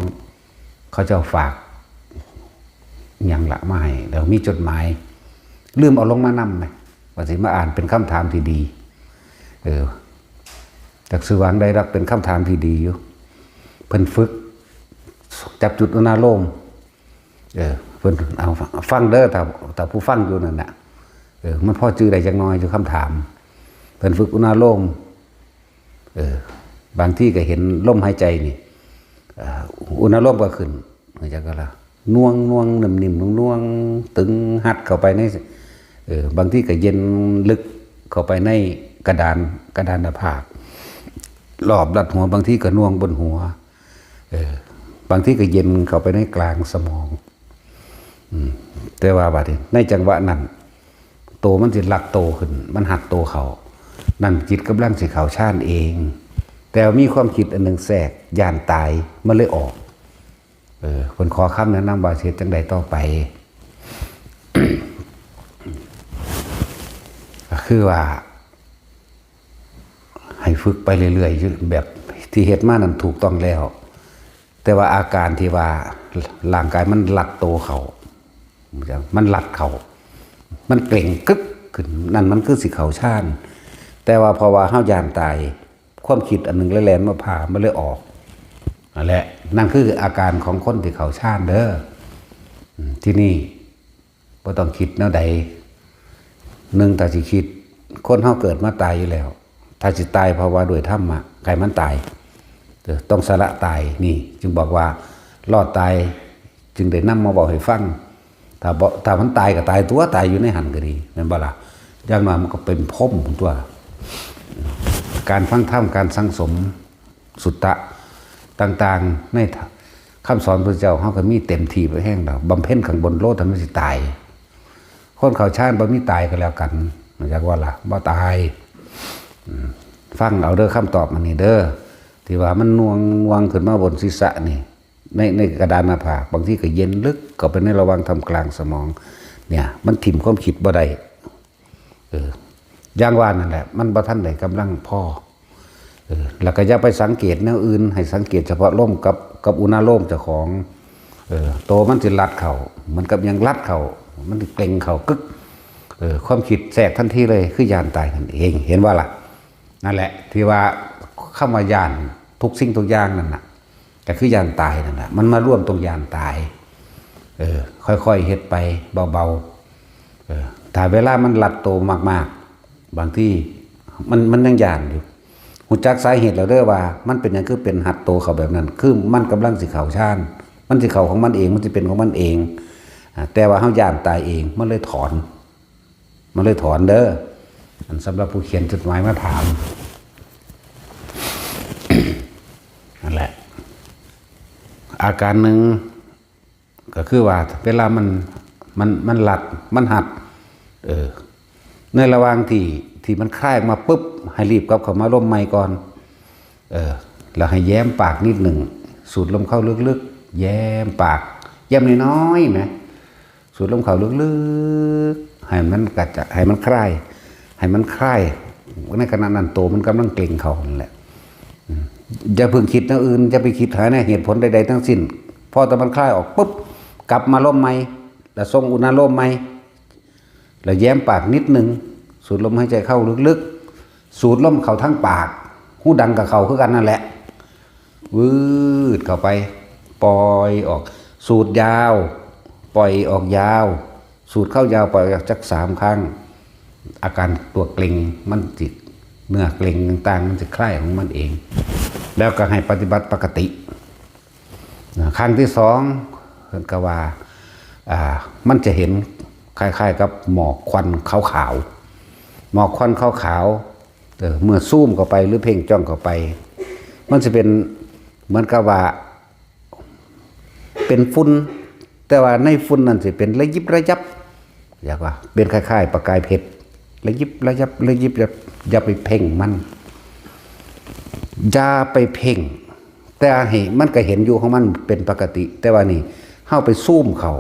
Speaker 1: เขาเจ้าฝากอย่างละมาให้เดี๋ยวมีจดหมายลืมเอาลงมานำไหมว่าสิมาอ่านเป็นคำถามที่ดีจากสื่อวางได้รับเป็นคำถามที่ดีอยู่เพิ่นฝึกจับจุดอุณาโลมเพิ่นเอาฟังเด้อแต่ผู้ฟังอยู่นั่นน่ะมันพอจื้อได้จักน้อยอยู่คำถามเพิ่นฝึกอุณาโลมบางที่ก็เห็นลมหายใจนี่อุณาโลมก็ขึ้นเหมือนจังก็ละน่วงนิ่มน่วงตึงหัดเข้าไปในบางที่ก็เย็นลึกเข้าไปในกระดานหน้าผากรอบรัดหัวบางที่ก็น่วงบนหัวบางที่ก็เย็นเข้าไปในกลางสมองแต่ว่าบัดนี้ในจังหวะนั้นโตมันสิหลักโตขึ้นมันหักโตเขานั่นจิตกำลังสิเขาชาญเองแต่มีความคิดอันหนึ่งแทรกย่านตายมันเลยออกคนขอคำแนะนำว่าเสียจังใดต่อไป คือว่าให้ฝึกไปเรื่อยๆแบบที่เฮ็ดมานั้นถูกต้องแล้วแต่ว่าอาการที่ว่าร่างกายมันหลัดโตเขามันหลัดเขามันเกร็งกึกขึ้นนั่นมันคือสิเขาชาญแต่ว่าเพราะว่าเฮาย่านตายความคิดอันหนึ่งแล่นมาผ่ามันเลยออกนั่นแหละนั่นคืออาการของคนที่เขาชาญเด้อที่นี่บ่ต้องคิดแนวใดหนึ่งถ้าสิคิดคนเฮาเกิดมาตายอยู่แล้วถ้าสิตายเพราะว่าด้วยธรรมะใครมันตายต้องสละตายนี่จึงบอกว่ารอดตายจึงได้นำมาบอกให้ฟังถ้ามันตายก็ตายตัวตายอยู่ในหันก็ดีแม่นบ่ล่ะอย่างน้อยมันก็เป็นภพของตัวการฟังธรรมการสังสมสุตตะต่างๆในคำสอนพระเจ้าเฮาก็มีเต็มที่ไปแห้งแล้วบำเพ็ญข้างบนโลกทำให้สิตายคนเขาชาญบ่มีตายก็แล้วกันมันจักว่าล่ะบ่ตายฟังเอาเด้อคำตอบมันนี่เด้อที่ว่ามันน่วงขึ้นมาบนศีรษะนี่ในกระดานหน้าผากบางทีก็เย็นลึกก็ไปในระหว่างทำกลางสมองเนี่ยมันถิ่มความคิดบ่ได้อย่างว่านั่นแหละมันบ่ทันได้กำลังพอแล้วก็อย่าไปสังเกตแนวอื่นให้สังเกตเฉพาะลมกับอุณาโลมเจ้าของโตมันสิรัดเข่ามันกับยังรัดเข่ามันเกร็งเข่ากึกความคิดแทรกทันทีเลยคือยานตายนั่นเองเห็นว่าล่ะนั่นแหละที่ว่าเข้ามายานทุกสิ่งทุกอย่างนั่นน่ะแต่คือยานตายนั่นแหละมันมาร่วมตรงยานตายค่อยๆเฮ็ดไปเบาๆถ้าเวลามันรัดโตมากๆบางที่มันยังยานอยู่หูจักสาเหตุแล้วเด้อว่ามันเป็นอย่างคือเป็นหัดโตเขาแบบนั้นคือมันกำลังสิเขาชาญมันสิเขาของมันเองมันสิเป็นของมันเองแต่ว่าเฮาย่านตายเองมันเลยถอนเด้ออันสำหรับผู้เขียนจดหมายมาถาม นั่นแหละอาการหนึ่งก็คือว่าเวลามันหลัดมันหัดในระหว่างที่มันคลายมาปุ๊บให้รีบกลับเข้ามาลมใหม่ก่อนแล้วให้แย้มปากนิดหนึ่งสูดลมเข้าลึกๆแย้มปากแย้มน้อยๆนะสูดลมเข้าลึกๆให้มันกัดจะให้มันคลายในขณะนั้นโตมันกำลังเกร็งเขานั่นแหละอย่าเพิ่งคิดนะอื่นจะไปคิดหาในเหตุผลใดๆทั้งสิ้นพอแต่มันคลายออกปุ๊บกลับมาลมใหม่แล้วทรงอุณาโลมใหม่แล้วแย้มปากนิดหนึ่งสูดลมหายใจเข้าลึกๆสูดลมเข้าทั้งปากหูดังกับเขาคือกันนั่นแหละวืดเข้าไปปล่อยออกสูดยาวปล่อยออกยาวสูดเข้ายาวปล่อยออกจัก3 ครั้ง อาการตัวเกร็งมันจิเนื้อเกร็งต่างๆมันจะคลายของมันเอง แล้วก็ให้ปฏิบัติปกติครั้งที่สองเพิ่นก็ว่ามันจะเห็นคล้ายๆกับหมอกควันขาวๆหมอกควันขาวๆเมื่อซูมเข้าไปหรือเพ่งจ้องเข้าไปมันจะเป็นเหมือนกับว่าเป็นฝุ่นแต่ว่าในฝุ่นนั่นจะเป็นระยิบระยับอยากว่าเป็นคล้ายๆประกายเพชรระยิบระยับระยิบระยับอย่าไปเพ่งมันอย่าไปเพ่งแต่ให้มันก็เห็นอยู่ของมันเป็นปกติแต่ว่านี่เข้าไปซูมเขา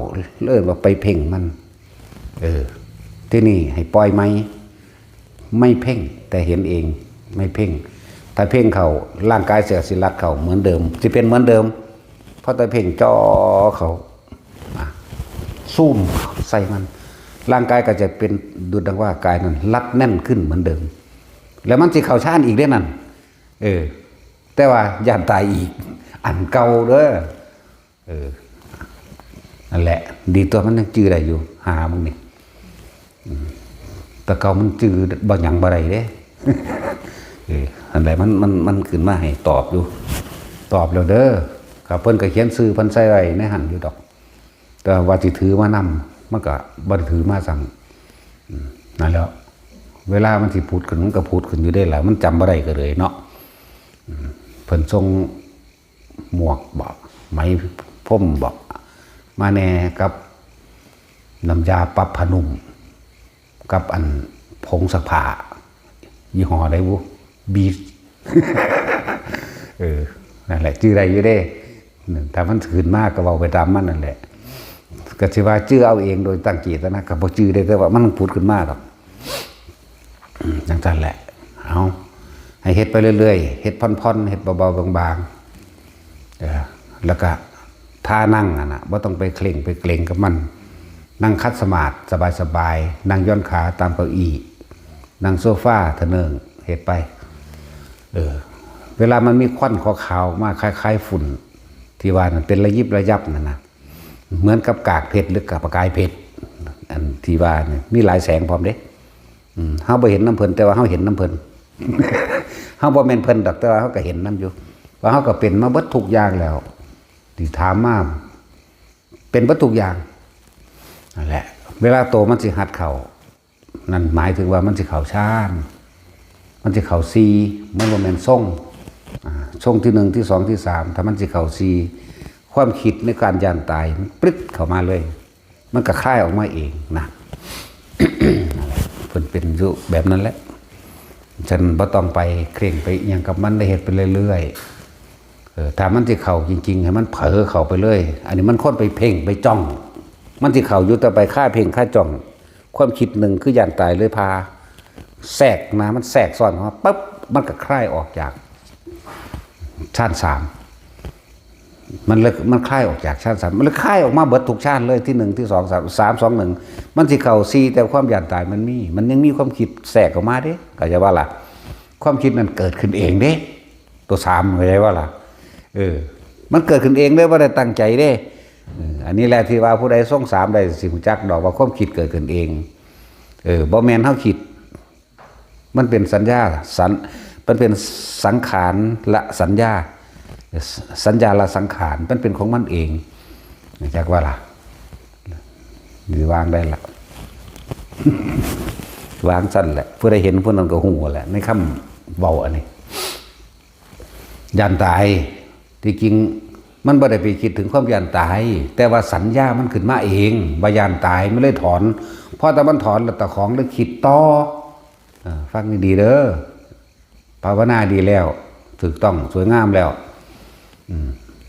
Speaker 1: เริ่มว่าไปเพ่งมันที่นี่ให้ปล่อยไม่เพ่งแต่เห็นเองไม่เพ่งถ้าเพ่งเขาร่างกายเสียสิรัดเขาเหมือนเดิมจะเป็นเหมือนเดิมเพราะแต่เพ่งจ่อเขาซูมใส่มันร่างกายก็จะเป็นดูดังว่ากายนั้นรัดแน่นขึ้นเหมือนเดิมแล้วมันจะเข่าชานอีกได้นั่นแต่ว่าย่านตายอีกอันเก่าเด้อนั่นแหละดีตัวมันยังจื้อได้อยู่หามึงนี่แต่เก่ามันจื้อบ่หยังบ่ได้เด้อันไหนมันขึ้นมาให้ตอบอยู่ตอบแล้วเด้อครับเพิ่นก็เขียนชื่อเพิ่นใส่ไว้ในหันอยู่ดอกแต่ว่าสิถือมานำมันก็บ่ได้ถือมาสั่งนั่นแล้วเวลามันสิพูดขึ้นมันก็พูดขึ้นอยู่ได้แหละมันจำบ่ได้ก็เลยเนาะเพิ่นทรงหมวกบอกไหมพ่มบอกมาแน่กับน้ำยาปรับผ้านุ่มกับอันผงซักผ้ายี่ห้อใดบุบีนั่นแหละชื่ออะไรอยู่เด้แต่มันถืนมากก็เอาไปตามมันนั่นแหละก็สิว่าชื่อเอาเองโดยตั้งจิตนะกับบ่ชื่อได้แต่ว่ามันพูดขึ้นมาหรอกจังซั่นแหละเอาให้เฮ็ดไปเรื่อยๆเฮ็ดผ่อนๆเฮ็ดเบาๆบางๆแล้วก็ท่านั่งน่ะบ่ต้องไปเคร่งไปเกร็งกับมันนั่งคัดสมาธิสบายๆนั่งย่อนขาตามเก้าอี้นั่งโซฟาทะเนิงเฮ็ดไปเวลามันมีควันขาวๆมาคล้ายๆฝุ่นที่ว่านั่นเป็นระยิบระยับนั่นนะเหมือนกับกากเพชรหรือกับประกายเพชรอันที่ว่านี่มีหลายแสงพร้อมเด้เฮาบ่เห็นน้ำเพิ่นแต่ว่าเฮาเห็นน้ำเพิ่น เฮาบ่แม่นเพิ่นดอกแต่ว่าเฮาก็เห็นน้ำอยู่ว่าเฮาก็เป็นมาเบิดทุกอย่างแล้วที่ถามมาเป็นเบิดทุกอย่างนั่นแหละเวลาโตมันสิหัดเข่านั่นหมายถึงว่ามันสิเข่าชานมันสิเข่าซีมันบ่แม่นส่งที่1ที่2ที่3ถ้ามันสิเข่าซีความคิดในการย่านตายมันปรึ๊ดเข้ามาเลยมันก็คลายออกมาเองนะ เพิ่นเป็นอยู่แบบนั้นแหละฉันบ่ต้องไปเคร่งไปอย่างกับมันได้เฮ็ดไปเรื่อยๆถ้ามันสิเข้าจริงๆให้มันเผลอเข้าไปเลยอันนี้มันคนไปเพ่งไปจ้องมันสิเข้าอยู่แต่ไปค่าเพ่งค่าจ้องความคิดหนึ่งคือย่านตายเลยพาแทรกนะมันแทรกซ้อนเข้ามาปั๊บมันก็คลายออกจากชาติ3มันคลายออกจากชาติ3มันเลยคลายออกมาเบิดทุกชาติเลยที่1ที่2 3 2 1มันสิเข้า4แต่ความย่านตายมันยังมีความคิดแทรกออกมาเด้ก็จะว่าล่ะความคิดนั้นเกิดขึ้นเองเด้ตัว3เข้าใจว่าล่ะมันเกิดขึ้นเองเด้บ่ได้ตั้งใจเด้อันนี้แหละที่ว่าผู้ใดทรง3ได้สิรู้จักดอกว่าความคิดเกิดขึ้นเองบ่แม่นเฮาคิดมันเป็นสัญญามันเป็นสังขารละสัญญาละสังขารมันเป็นของมันเองจากว่าล่ะหรือวางได้ละ วางสั้นแหละผู้ใดเห็นผู้นั้นก็หูแหละในคำเบาอันนี้ย่านตายที่จริงมันบ่ได้ไปคิดถึงความย่านตายแต่ว่าสัญญามันขึ้นมาเองว่าย่านตายไม่เลยถอนพอแต่มันถอนแล้วตะของเลยคิดต่อฟังดีๆเด้อภาวนาดีแล้วถูกต้องสวยงามแล้ว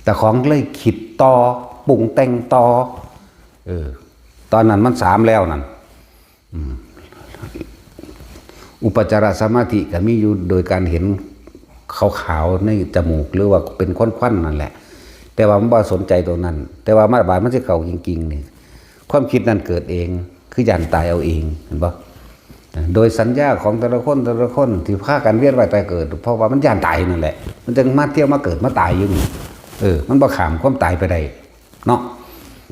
Speaker 1: แต่ของเลยคิดต่อปรุงแต่งต่อตอนนั้นมัน3แล้วนั่นอุปจารสมาธิก็มีอยู่โดยการเห็นขาวๆในจมูกหรือว่าเป็นควันๆนั่นแหละแต่ว่ามันบ่สนใจตรงนั้นแต่ว่ามาบาดมันสิเข้าจริงๆนี่ความคิดนั้นเกิดเองคือย่านตายเอาเองเห็นบ่โดยสัญญาของแต่ละคนที่พากันเวียนว่ายตายเกิดเพราะว่ามันย่านตายนั่นแหละมันจึงมาเที่ยวมาเกิดมาตายอยู่นี่มันบ่ข้ามความตายไปได้เนาะ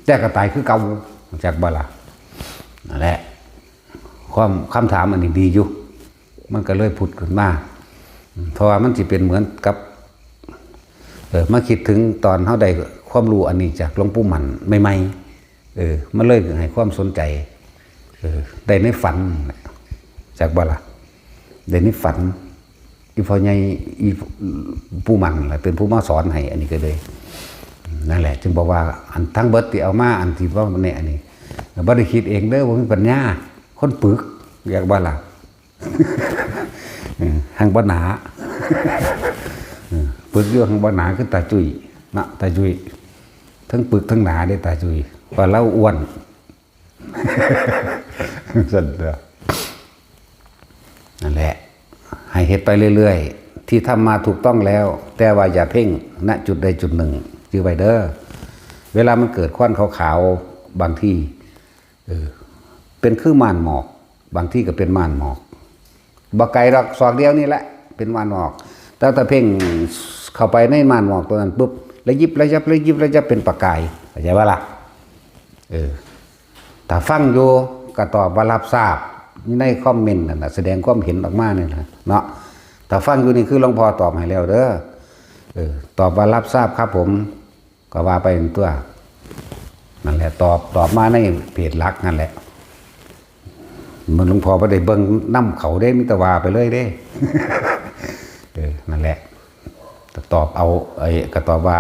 Speaker 1: แต่ก็ตายคือเก่าจากบ่ล่ะนั่นแหละค ความคำถามอันนี้ดีอยู่มันก็เลยผุดขึ้นมาเพราะว่ามันจะเป็นเหมือนกับมาคิดถึงตอนเขาได้ความรู้อันนี้จากหลวงปู่หมันใหม่ๆมันเลยให้ความสนใจได้ในฝันจากบ่ล่ะได้ในฝันอีพ่อใหญ่อีปู่หมันแหละเป็นผู้มาสอนให้อันนี้ก็เลยนั่นแหละจึงบอกว่าอันทั้งเบิดที่เอามาอันที่ว่าเนี่ยอันนี้บ่ได้คิดเองเด้อว่ามีปัญญาคนปึกอยากบ่ล่ะหังบ่หนาปึกอยู่หังบ่หนาคือตาจุยนะตาจุยทั้งปึกทั้งหนาได้ตาจุยว่าเราอ้วนสั่นเด้อนั่นแหละให้เฮ็ดไปเรื่อยๆที่ทำมาถูกต้องแล้วแต่ว่าอย่าเพ่งณจุดใดจุดหนึ่งจือไว้เด้อเวลามันเกิดควันขาวๆบางที่เป็นคือม่านหมอกบางที่ก็เป็นม่านหมอกบ่ไกลดอกศอกเดียวนี่แหละเป็นม่านหมอกแต่ถ้าเพ่งเข้าไปในม่านหมอกตัวนั้นปุ๊บระยิบระยับระยิบระยับเป็นประกายเข้าใจว่าล่ะถ้าฟังอยู่ก็ตอบว่ารับทราบในคอมเมนต์นั่นแหละแสดงความเห็นออกมาเนี่ยนะเนาะถ้าฟังอยู่นี่คือหลวงพ่อตอบให้แล้วเด้อตอบว่ารับทราบครับผมก็ว่าไปเป็นตัวนั่นแหละตอบมาในเพจลักนั่นแหละมันหลวงพ่อบ่ได้เบิ่งน้ำเขาได้มิตรว่าไปเลยเด้ นั่นแหละตอบเอาก็ตอบว่า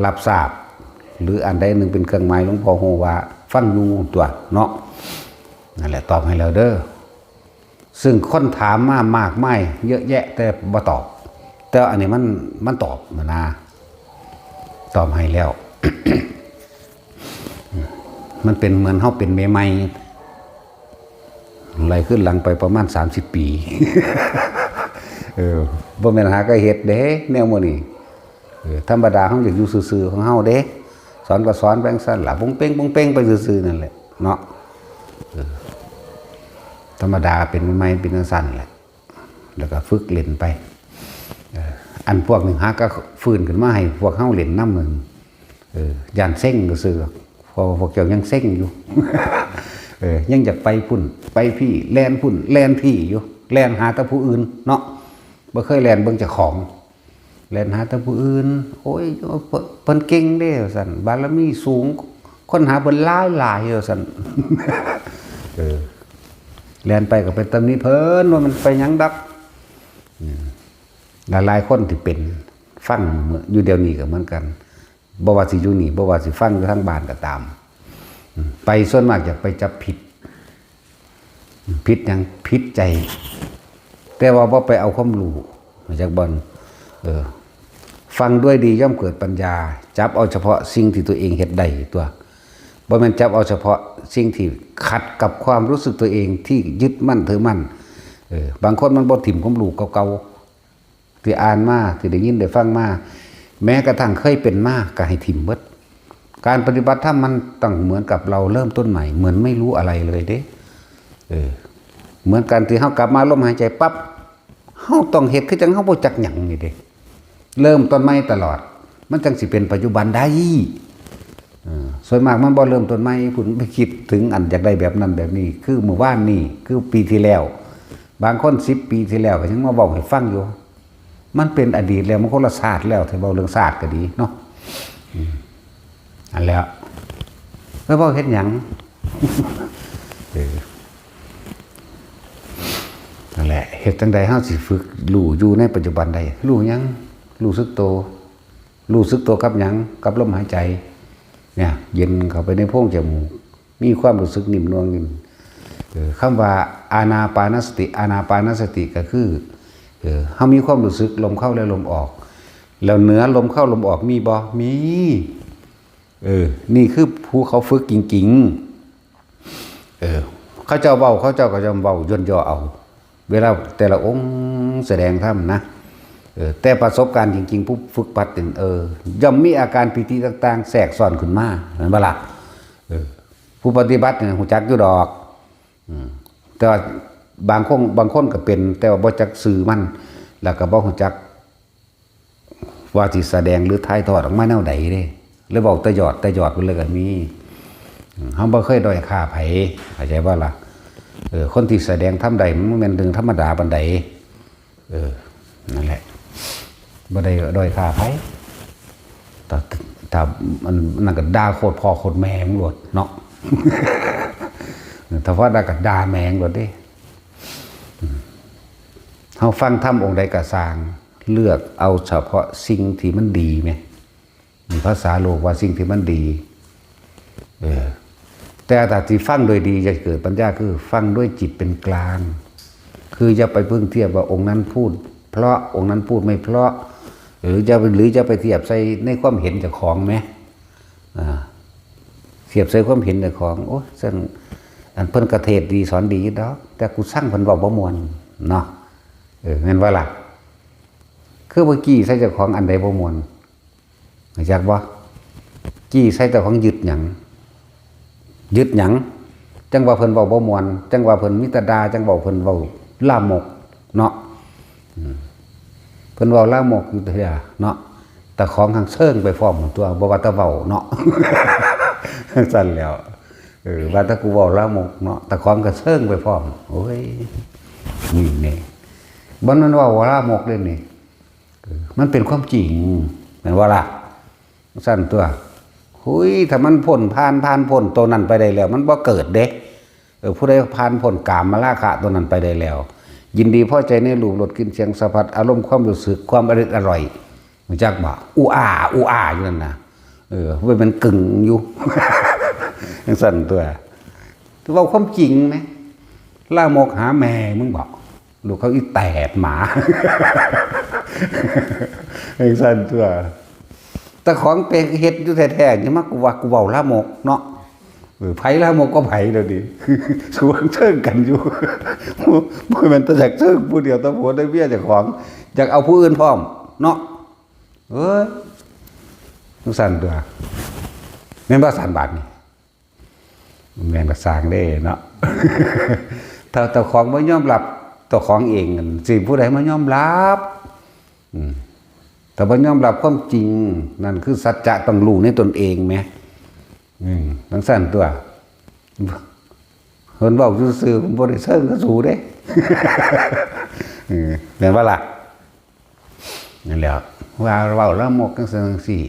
Speaker 1: รับทราบหรืออันใดหนึ่งเป็นเครื่องหมายหลวงพ่อโหว่าฟังอยู่ตัวเนาะนั่นแหละตอบให้แล้วเด้อซึ่งคนถามมามากไม่เยอะแยะแต่บ่ตอบแต่อันนี้มันตอบมานะตอบให้แล้ว มันเป็นเหมือนเฮาเป็นเมใหม่ไหลขึ้นหลังไปประมาณ30 ปีบ่แม่นหาก็เฮ็ดเด้แนวมื้อนี้ธรรมดาเฮาอยากอยู่ซื่อๆของเฮาเด้สอนก็สอนแบงซั่นล่ะปุ้งเป้งปุ้งเป้งไปซื่อๆนั่นแหละเนาะธรรมดาเป็นใหม่เป็นจังซั่นแหละแล้วก็ฝึกเล่นไปอันพวกนึงหาก็ฟื้นขึ้นมาให้พวกเฮาเล่นนำนึงย่านเซ็งซื่อๆเพราะพวกเจ้ายังเซ็งอยู่ ยังอยากไปพุ่นไปพี่แล่นพุ่นแล่นพี่อยู่แล่นหาแต่ผู้อื่นเนาะบ่เคยแล่นเบิ่งเจ้าของแล่นหาแต่ผู้อื่นโอ้ยเพิ่นเก่งเด้ว่าซั่นบารมีสูงคนหาเพิ่นหลายว่าซั่น แล่นไปก็เป็นตำหนิเพิ่นว่ามันไปหยังดักหลายคนที่เป็นฟังอยู่เดี๋ยวนี้ก็เหมือนกันบ่ว่าสิอยู่นี่บ่ว่าสิฟังอยู่ทางบ้านก็ตามไปส่วนมากอยากไปจับผิดหยังผิดใจแต่ว่าบ่ไปเอาความรู้มาจากบ่อนฟังด้วยดีย่อมเกิดปัญญาจับเอาเฉพาะสิ่งที่ตัวเองเฮ็ดได้ตัวบ่แม่นจับเอาเฉพาะสิ่งที่ขัดกับความรู้สึกตัวเองที่ยึดมั่นถือมั่นบางคนมันบ่ถิ่มความรู้เก่าๆที่อ่านมาที่ได้ยินได้ฟังมาแม้กระทั่งเคยเป็นมาก็ให้ถิ่มเบิดการปฏิบัติธรรมมันต้องเหมือนกับเราเริ่มต้นใหม่เหมือนไม่รู้อะไรเลยเด้เหมือนกันที่เฮากลับมาลมหายใจปั๊บเฮาต้องเฮ็ดคือจังเฮาบ่จักหยังนี่เด้เริ่มต้นใหม่ตลอดมันจังสิเป็นปัจจุบันได้ส่วนมากมันบ่เริ่มต้นใหม่พุ่นไปคิดถึงอันอยากได้แบบนั้นแบบนี้คือเมื่อวานนี่คือปีที่แล้วบางคน10 ปีที่แล้วก็ยังมาเว้าให้ฟังอยู่มันเป็นอดีตแล้วมันคนละศาสตร์แล้วถ้าเว้าเรื่องศาสตร์ก็ดีเนาะอันแล้วเว้าเฮ็ดหยัง นั่นแหละเฮ็ดจังใดเฮาสิฝึกรู้อยู่ในปัจจุบันได้รู้หยังรู้สึกตัวกับหยังกับลมหายใจเนี่ยเย็นเข้าไปในโพรงจมูกมีความรู้สึกนิ่มนวลนิ่มคำว่าอานาปานสติก็คือเฮามีความรู้สึกลมเข้าและลมออกแล้วเหนือลมเข้าลมออกมีบ่มีนี่คือผู้เขาฝึกจริงๆเขาเจ้าก็จะเว้าย่นย่อเอาเวลาแต่ละองค์แสดงธรรมนะแต่ประสบการณ์จริงๆผู้ฝึกปัดย่อมมีอาการปิติต่างๆแทรกซ้อนขึ้นมาเห็นบ่ล่ะผู้ปฏิบัติเนี่ยฮู้จักอยู่ดอกแต่ว่าบางคนก็เป็นแต่ว่าบ่จักสื่อมันแล้วก็บ่ฮู้จักว่าสิแสดงหรือถ่ายทอดออกมาแนวใดเด้หรือเว้าแต่หยอดไปเลยก็มีเฮาบ่เคยด้อยค่าไผเข้าใจบ่ล่ะ คนที่แสดงทำใดมันบ่แม่นเรื่องธรรมดาปานใดนั่นแหละบ่ได้ด้อยค่าไผแต่มันนั่นก็ด่าโคตรพ่อโคตรแม่งโลดเนาะ ถ้าว่าด่าก็ด่าแม่งโลดเด้เฮาฟังธรรมองค์ใดก็สร้างเลือกเอาเฉพาะสิ่งที่มันดีแม่มีภาษาโลกว่าสิ่งที่มันดีแต่ถ้าที่ฟังโดยดีจะเกิดปัญญาคือฟังด้วยจิตเป็นกลางคืออย่าไปเพิ่งเทียบว่าองค์นั้นพูดเพราะองค์นั้นพูดไม่เพราะหรือจะไปเทียบใส่ในความเห็นเจ้าของไหมเทียบใส่ความเห็นเจ้าของโอ้ซึ่งอันเพิ่นกระเทศดีสอนดีดอกแต่กูสร้างเพิ่นเว้าบ่ม่วนเนาะแม่นว่าล่ะคือบ่กี้ใส่เจ้าของอันใดบ่ม่วนรู้จักบ่กี้ใส่เจ้าของยึดหยังจังว่าเพิ่นเว้าบ่ม่วนจังว่าเพิ่นมิตรดาจังเว้าเพิ่นเว้าลามกเนาะเพิ่นเว้าลามกอยู่เด้อเนาะแต่ของทางเชิงไปพร้อมตัวบ่ว่าแต่เว้าเนาะ สั่นแล้วว่าถ้ากูเว้าลามกเนาะแต่ของก็เชิงไปพร้อมโอ้ยนี่บ่มันเว้าลามกเด้นี่มันเป็นความจริงแม่นว่าล่ะสั่นตัวหุยถ้ามันพ้นผ่านพ้นตัวนั้นไปได้แล้วมันบ่เกิดเด้ผู้ใดผ่านพ้นกามมาราคะตัวนั้นไปได้แล้วยินดีพอใจในรูปรสกลิ่นเสียงสัมผัสอารมณ์ความรู้สึกความอร่อยรู้จักบ่อูอาอยู่นั่นน่ะมันกึ่งอยู่ จังซั่นตัวเว้าความจริงไหมล่ามกหาแม่มึงบอกลูกเขาอีแตดหมา จังซั่นตัวแต่ของเป็นเฮ็ดอยู่แท้ๆนี่มักกูว่ากูเว้าลามกเนาะไผลามกก็ไผเดี๋ยวนี้สวนเชิงกันอยู่บ่แม่นแต่จากเชิงผู้เดียวตะโพได้เบี้ยเจ้าของอยากเอาผู้อื่นพร้อมเนาะสงสารตัวแม่นบ่สารบาทนี่แม่นก็สร้างได้เนาะ ถ้าเจ้าของบ่ยอมรับเจ้าของเองสิผู้ใดมายอมรับแต่บ่ยอมรับความจริงนั่นคือสัจจะต้องรู้ในตนเองแหมทั้งสั้นตัวเพิ่นเว้าซื่อๆบ่ได้เชิงก็สู้เด้ แม่นว่าล่ะนั่นแหละว่าเว้าละมกจังซั่นจังซี่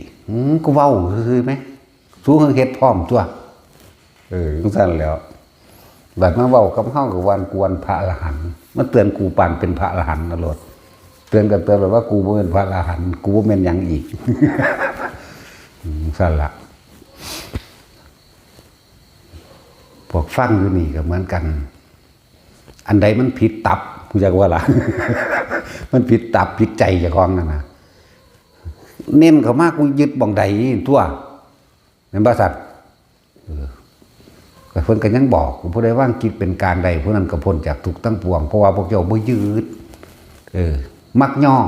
Speaker 1: กูเว้าซื่อๆมั้ยสู้เฮ็ดพร้อมตัวจังซั่นแล้วบัดมาเว้ากับเฮาก็วันกวนพระอรหันต์มาเตือนกูปานเป็นพระอรหันต์นะโลดเตือนกันแบบว่ากูบ่เป็นพระอรหันต์กูบ่แม่นหยังอีก สั่นละพวกฟังอยู่นี่ก็เหมือนกันอันใดมันผิดตับกูจะว่าล่ะ มันผิดตับผิดใจเจ้าของนั่นน่ะเน้นเขามากกูยึดบ่องใดตัวแม่นบ่สัตว์ก็เพิ่นก็ยังบอกผู้ใดว่างคิดเป็นการใดผู้นั้นก็พ้นจากทุกข์ทั้งปวงเพราะว่าพวกเจ้าบ่ยึดมักย่อง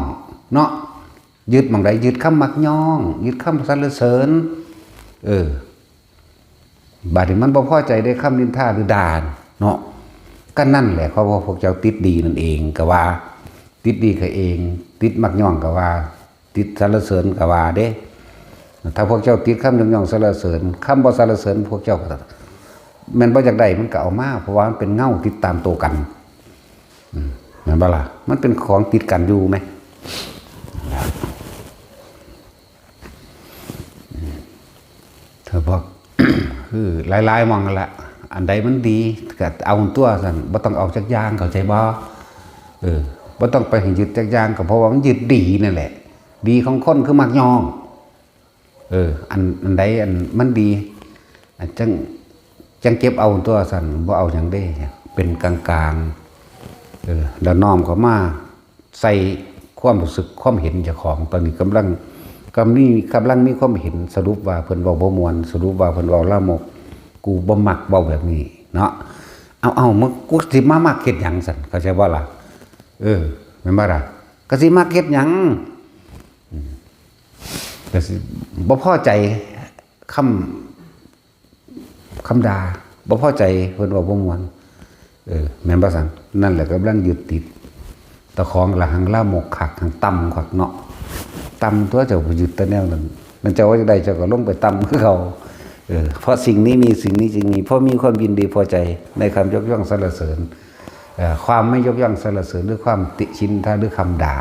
Speaker 1: เนาะยึดบางใดยึดคำมักย่องยึดคำสรรเสริญบาดนี้มันบ่พอใจได้คำนินทาหรือด่าเนาะก็นั่นแหละเพราะว่าพวกเจ้าติดดีนั่นเองก็ว่าติดดีก็เองติดมักย่องก็ว่าติดสรรเสริญก็ว่าเด้ถ้าพวกเจ้าติดคำย่องสรรเสริญคำบ่สรรเสริญพวกเจ้าก็แม่นบ่อยากได้มันก็เอามาเพราะว่ามันเป็นเงาติดตามตัวกันแม่นบ่ล่ะมันเป็นของติดกันอยู่ไหมเธอบอก คือหลายๆมองกันละอันใดมันดีก็เอาตัวสั่นบ่ต้องเอาจักอย่างเข้าใจบ่บ่ต้องไปยึดจักอย่างก็เพราะว่ามันยึดดีนั่นแหละดีของคนคือมักย่องอันใดอันมันดีจังเก็บเอาตัวสั่นบ่เอาหยังได้เป็นกลางๆแล้วน้อมเข้ามาใส่ความรู้สึกความเห็นเจ้าของตอนนี้กำลังมีความเห็นสรุปว่าเพิ่นเว้าบ่ม่วนสรุปว่าเพิ่นเว้าลามกกูบ่มักเว้าแบบนี้เนาะเอามึงกูสิมามักเฮ็ดหยังซั่นเข้าใจบ่ล่ะแม่นบ่ล่ะก็สิมักเฮ็ดหยังก็สิบ่พอใจคำด่าบ่พอใจเพิ่นเว้าบ่ม่วนแม่นบ่ซั่นนั่นแหละกำลังยึดติดตะของละหังลามกคักหังต่ำคักเนาะต่ำตัวเจ้ายึดแต่แนวนั้นมันเจ้าว่าจะได้เจ้าก็ลงไปต่ำคือเขา เพราะสิ่งนี้มีสิ่งนี้จึงมีเพราะมีความยินดีพอใจในคำยกย่องสรรเสริญความไม่ยกย่องสรรเสริญหรือความติชินท่าหรือคำด่า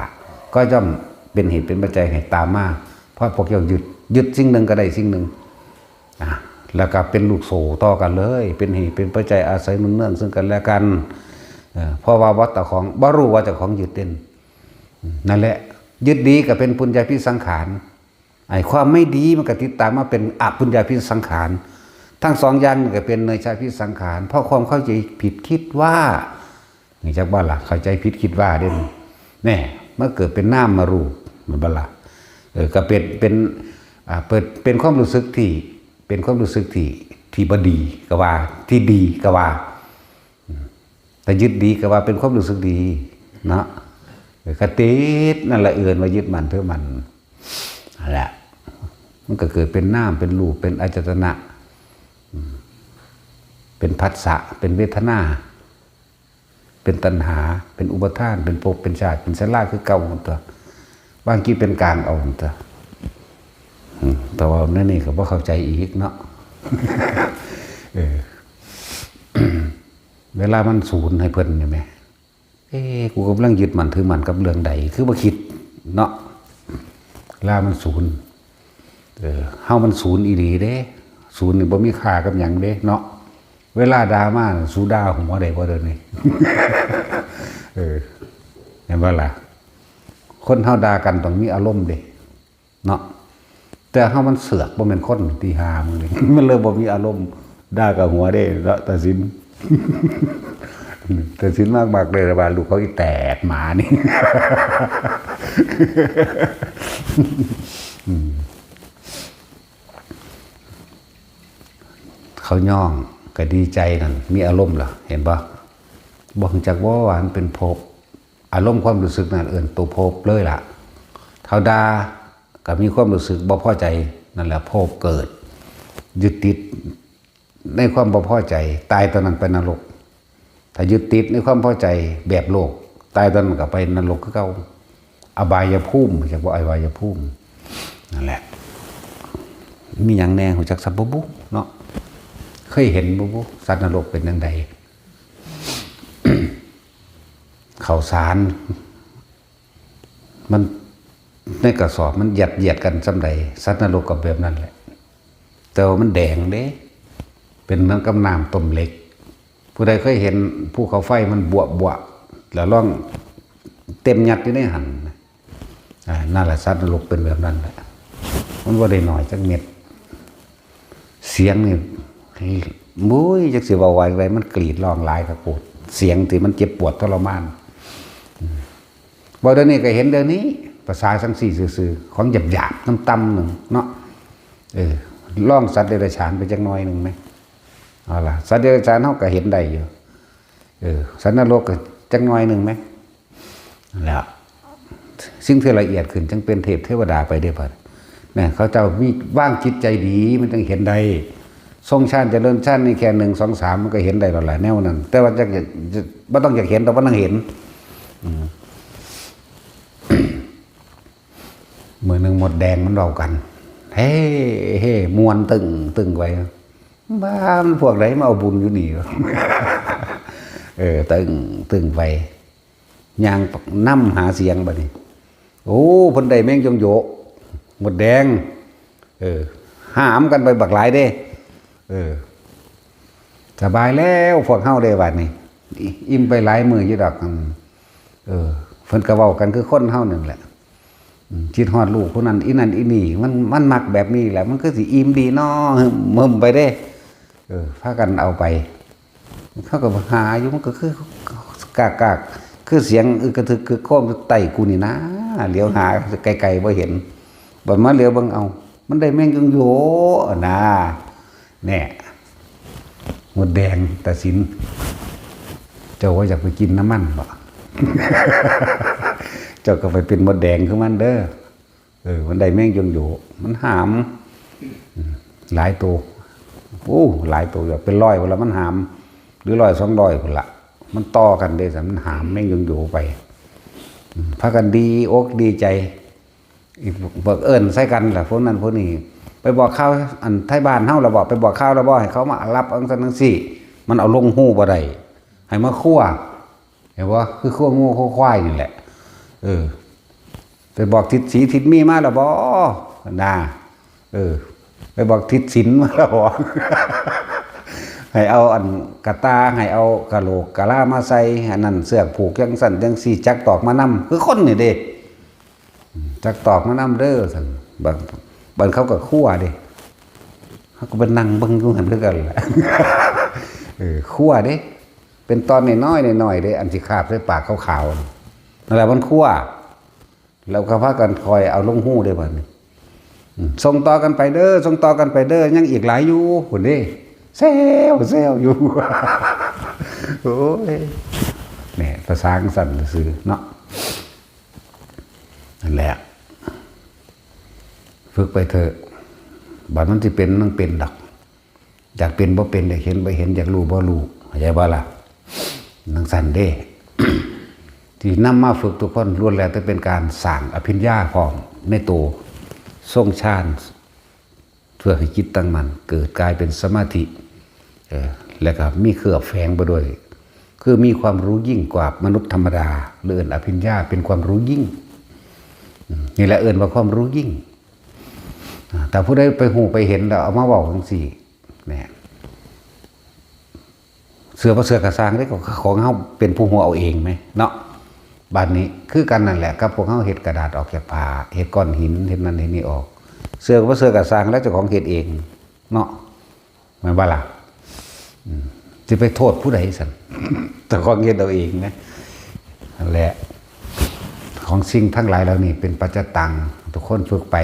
Speaker 1: ก็ย่อมเป็นเหตุเป็นปัจจัยให้ตามมาเพราะพวกเรายึดสิ่งหนึ่งก็ได้สิ่งหนึ่งแล้วก็เป็นลูกโซ่ต่อกันเลยเป็นเหตุเป็นปัจจัยอาศัยเนื่องซึ่งกันและกันเพราะว่าวัตถุของบ่รู้ว่าเจ้าของยึดเด่นนั่นแหละยึดดีก็เป็นปุญญาภิสังขารไอ้ความไม่ดีมันก็ติดตามมาเป็นอปุญญาภิสังขารทั้งสองอย่างก็เป็นเนยชาภิสังขารเพราะความเข้าใจผิดคิดว่านี่จักบ้าล่ะเข้าใจผิดคิดว่าเด่นแน่เมื่อเกิดเป็นน้ำมารูเหมือนบ้าล่ะก็เป็นความรู้สึกที่เป็นความรู้สึกที่บดีก็ว่าที่ดีก็ว่าแต่ยึดดีก็ว่าเป็นความรู้สึกดีเนาะกติดนั่นแหละมายึดมันเพื่อมันนั่นแหละมันก็เกิดเป็นน้ำเป็นรูปเป็นอายตนะเป็นผัสสะเป็นเวทนาเป็นตัณหาเป็นอุปทานเป็นภพเป็นชาติเป็นชราคือเก่าหมดตัวบางทีเป็นกลางเอาหมดตัวแต่ว่านั่นนี่ก็บ่เข้าใจอีกเนาะเวลามันศูนย์ให้เพิ่นใช่ไหมกูกำลังยึดมันถือมันกับเรื่องใดคือบ่คิดเนาะเวลามันศูนย์เฮามันศูนย์อีหลีเด้ศูนย์นี่บ่มีค่ากับหยังเด้เนาะเวลาด่ามาสู้ด่าหัวได้บ่เด้อนี่เห็นบ่ล่ะคนเฮาด่ากันต้องมีอารมณ์เด้เนาะแต่เฮามันเสือกบ่แม่นคนที่หามึงนี่มันเลยบ่มีอารมณ์ด่ากับหัวเด้เนาะตัดสินแต่สินมากๆเลยว่าลูกเขาอีแตกหมานี่เขาย่องก็ดีใจนั่นมีอารมณ์เหรอเห็นปะบอกจากว่าหวานเป็นภพอารมณ์ความรู้สึกนั่นตัวภพเลยล่ะเท่าดาก็มีความรู้สึกบ่พอใจนั่นแหละภพเกิดยึดติดในความบ่พอใจตายตอนนั้นไปนรกถ้ายึดติดในความพอใจแบบโลกตายตอนนั้นก็ไปนรกก็เก่าอบายภูมิจากว่าอบายภูมินั่นแหละมีอย่างแน่หัวจักสับบุเนาะเคยเห็นบุสัตว์นรกเป็นยังไงข่าวสารมันในกระสอบมันเหยียดกันจำใดสัตว์นรกกับแบบนั้นแหละแต่ว่ามันแดงเด้เป็นเหมือนกับน้ำต้มเล็กผู้ใดเคยเห็นภูเขาไฟมันบวแล้วล่องเต็มยัดอยู่ในหันนั่นแหละสัตว์นรกเป็นแบบนั้นแหละมันว่าได้หน่อยจักเม็ดเสียงนี่มุ้ยจักสิว่าไหวไรมันกรีดร้องลายกระปุดเสียงที่มันเจ็บปวดทรมานบอกเดี๋ยวนี้ก็เห็นเดี๋ยวนี้ภาษาสังสีซื่อๆของหยาบๆต่ำๆหนึ่งเนาะล่องสัตว์เดรัจฉานไปจักน้อยหนึ่งไหมเอาล่ะสัตว์เดรัจฉานเขาก็เห็นได้อยู่สัตว์นรกก็จักน้อยหนึ่งไหมแล้วสิ่งที่ละเอียดขึ้นจึงเป็นเทพเทวดาไปได้ป่ะเนี่ยเขาเจ้ามีว่างจิตใจดีมันต้องเห็นได้ทรงชาติเจริญชาตินี่แค่1 2 3มันก็เห็นได้หลายแนวนั้นแต่ว่าจะไม่ต้องอยากเห็นแต่ว่าต้องเห็นมือหนึ่งหมดแดงมันเรากันเฮ้มวนตึงไว้บ้ามันพวกไหนมาเอาบุญอยู่นี่ตึงไปยางน้ำหาเสียงบ่นี่โอ้พันใดแม่งจงโยหมดแดงห้ามกันไปบักหลายเด้สบายแล้วพวกเฮาได้บัดนี้อิ่มไปหลายมืออยู่ดอกเพิ่นก็เว้ากันคือคนเฮานึงแหละคิดฮอดลูกคนนั้นอีนั่นอีนี่มันมักแบบนี้แหละมันก็สิอิ่มดีเนาะมึมไปเด้พากันเอาไปเขาก็หาอยู่มันก็คือกากคือเสียงกระทึกคือโค้งไต่กูนี่นะเหลียวหาไกลๆบ่เห็นบ่มาเหลียวเบิ่งเอามันได้แม่งจังโยนะแน่หมดแดงตัดสินเจ้าว่าอยากไปกินน้ำมันบ่ เจ้าก็ไปเป็นหมดแดงคือมันเด้อมันได้แม่งจังโยมันหามหลายตัวหลายตัวแบบเป็น100เวลามันหามหรือ100 200คนละมันต่อกันได้แต่มันหามแม่งยังอยู่ไปพากันดีอกดีใจอีกเบิกใส่กันแหละพวกนั้นพวกนี้ ไปบอกข่าวอันไทยบ้านเฮาแล้วบอกไปบอกข่าวแล้วบอกให้เขามารับอังซันทั้งสี่มันเอาลงหู้บ่ได้ให้มาคั่วเห็นว่าคือคั่วงูคั่วควายนี่แหละไปบอกทิศสีทิศมีมาแล้วบ่น่าไปบอกทิศศิลมาแล้วบ่ให้เอาอันกระตาให้เอากะโหลกกะลามาใส่อันนั้นเสือกผูกจังสั่นจังสี่จักตอกมานำคือคนนี่เด้จักตอกมานำเด้อสั่นบางเขาก็คั่วเด้เขาก็เป็นนั่งเบิ่งอยู่หั่นคือกันแหละคั่วเด้เป็นตอนน้อยๆน้อยๆเด้อันสิคาบใส่ปากขาวๆนั่นแหละมันคั่วแล้วก็พากันคอยเอาลงหู้ได้บัดนี้ส่งต่อกันไปเด้อส่งต่อกันไปเด้อยังอีกหลายอยู่พุ่นเด้เซลอยู่โอ้ยเนี่ยภาษาสั่นซื่อเนาะนั่นแหละฝึกไปเถอะบัดมันสิเป็นมันเป็นดอกอยากเป็นบ่เป็นอยากเห็นบ่เห็นอยากรู้บ่รู้เข้าใจบ่ล่ะนังสั่นเด้ ที่นำมาฝึกทุกคนล้วนแล้วแต่เป็นการสร้างอภิญญาพร้อมในตัวทรงฌานเพื่อให้จิตตั้งมั่นเกิดกลายเป็นสมาธิแล้วก็มีเครือแฝงไปด้วยคือมีความรู้ยิ่งกว่ามนุษย์ธรรมดาเอื่นอภิญญาเป็นความรู้ยิ่งนี่แหละเอื่นว่าความรู้ยิ่งแต่ผู้ใดไปหูไปเห็นแล้วเอามาบอกทั้งสี่เนี่ยเสือกระซางได้ของเขาเป็นผู้หัวเอาเองไหมเนาะบ้านนี้คือกันนั่นแหละกับพวกเขาเห็ดกระดาษออกจากผ้าเห็ดก้อนหินเห็ดนั่นเห็ดนี่ออกเสือกระซางแล้วเจ้าของเห็ดเองเนาะเหมือนบ้าล่ะจะไปโทษผู้ใดสันแต่ของเห็ดเอาเองนะนั่นแหละของสิ่งทั้งหลายเรานี่เป็นปัจจตังทุกคนฝึกไป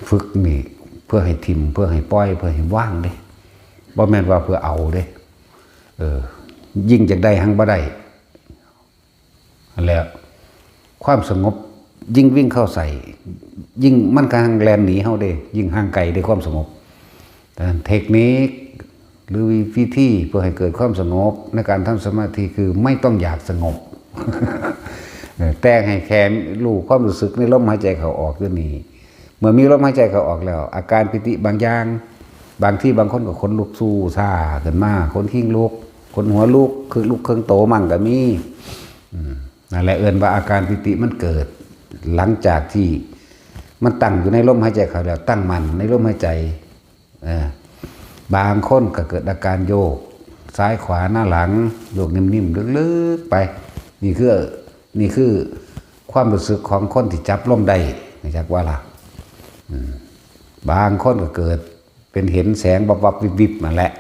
Speaker 1: ฝึกนี่เพื่อให้ทิมเพื่อให้ปล่อยเพื่อให้ว่างเด้บ่แม่นว่าเพื่อเอาเด้ยิ่งจากได้หังบ่ได้แล้วความสงบยิ่งวิ่งเข้าใส่ยิ่งมันกางแลนหนีเฮาเด้ยิ่งห่างไกลได้ความสงบแต่เทคนิคหรือวิธีเพื่อให้เกิดความสงบในการทำสมาธิคือไม่ต้องอยากสงบ แต่ให้แค่รู้ความรู้สึกในลมหายใจเข้าออกอยู่นี่เมื่อมีลมหายใจเข้าออกแล้วอาการปิติบางอย่างบางที่บางคนก็ขนลุกสู้ซ่าขึ้นมาขนขิ้งลุกขนหัวลุกคือลุกเครื่องโตมั่งก็มีนั่นแหละเอิ้นว่าอาการปิติมันเกิดหลังจากที่มันตั้งอยู่ในลมหายใจเข้าแล้วตั้งมั่นในลมหายใจบางคนก็เกิดอาการโยกซ้ายขวาหน้าหลังโยกนิ่มๆลึกๆไปนี่คือความรู้สึกของคนที่จับลมได้ไม่จักว่าล่ะบางคนก็เกิดเป็นเห็นแสงวับๆวิบๆมาแหละ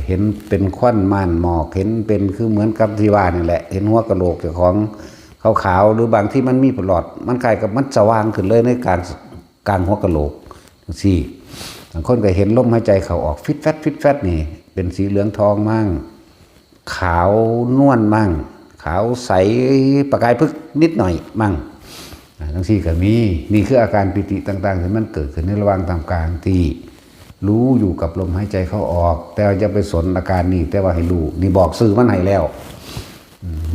Speaker 1: เห็นเป็นควันม่านหมอกเห็นเป็นคือเหมือนกับที่ว่านี่แหละเห็นหัวกะโหลกเจ้าของขาวๆหรือบางที่มันมีปลอดมันกลายกับมันสว่างขึ้นเลยในการหัวกะโหลกสิบางคนก็เห็นลมหายใจเขาออกฟิตแฟตนี่เป็นสีเหลืองทองมั่งขาวนวลมั่งขาวใสประกายพึกนิดหน่อยมั่งทั้งสี่ก็มีนี่คืออาการปิติต่างๆที่มันเกิดขึ้นในระหว่างตามกลางที่รู้อยู่กับลมหายใจเข้าออกแต่จะไปสนอาการนี้แต่ว่าให้รู้นี่บอกสื่อมันให้แล้ว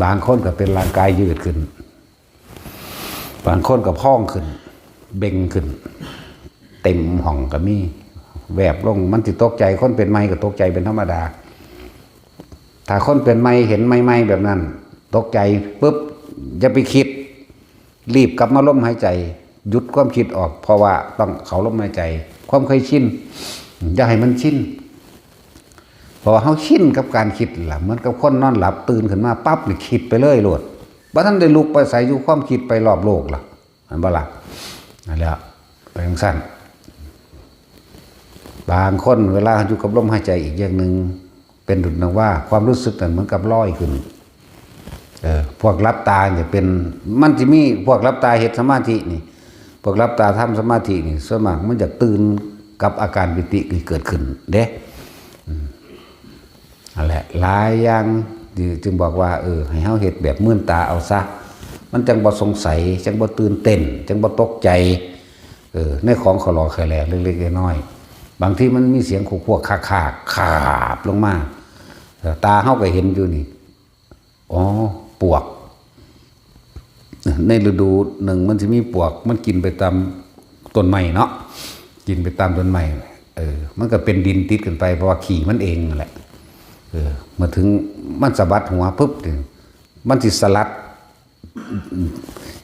Speaker 1: บางคนก็เป็นร่างกายยืดขึ้นบางคนก็พองขึ้นเบ่งขึ้นเต็มห้องก็มีแวบลงมันติดตกใจคนเป็นไม้ก็ตกใจเป็นธรรมดาถ้าคนเป็นไม้เห็นไม้แบบนั้นตกใจปุ๊บอย่าไปคิดรีบกลับมาลมหายใจหยุดความคิดออกเพราะว่าต้องเขาลมหายใจความเคยชินอย่าให้มันชินเพราะว่าเขาชินกับการคิดล่ะเหมือนกับคนนอนหลับตื่นขึ้นมาปั๊บนี่คิดไปเลยโลดบ่ทันได้ลุกไปใส่อยู่ความคิดไปรอบโลกล่ะอันบ่ล่ะนั่นแหละไปจังซั่นบางคนเวลาอยู่กับลมหายใจอีกอย่างหนึ่งเป็นดุจดังว่าความรู้สึกนั้นเหมือนกับลอยขึ้นพวกรับตาเนี่ยเป็นมันจะมีพวกรับตาเฮ็ดสมาธินี่พวกรับตาทำสมาธินี่ส่วนมากมันจะตื่นกับอาการปิติที่เกิดขึ้นเด้นั่นแหละหลายอย่างจึงบอกว่าให้เฮาเฮ็ดแบบมื่นตาเอาซะมันจังบ่สงสัยจังบ่ตื่นเต้นจังบ่ตกใจในของขลอแคลเล็กๆน้อยๆบางทีมันมีเสียงขู่พวกคาขาบลงมาตาเฮาก็เห็นอยู่นี่อ๋อปวกในฤดูหนึ่งมันจะมีปวกมันกินไปตาม ต้นไม้เนาะกินไปตามต้นไม้มันก็เป็นดินติดกันไปเพราะว่าขี่มันเองนั่นแหละมาถึงมันสะบัดหัวปุ๊บมันสิสลัด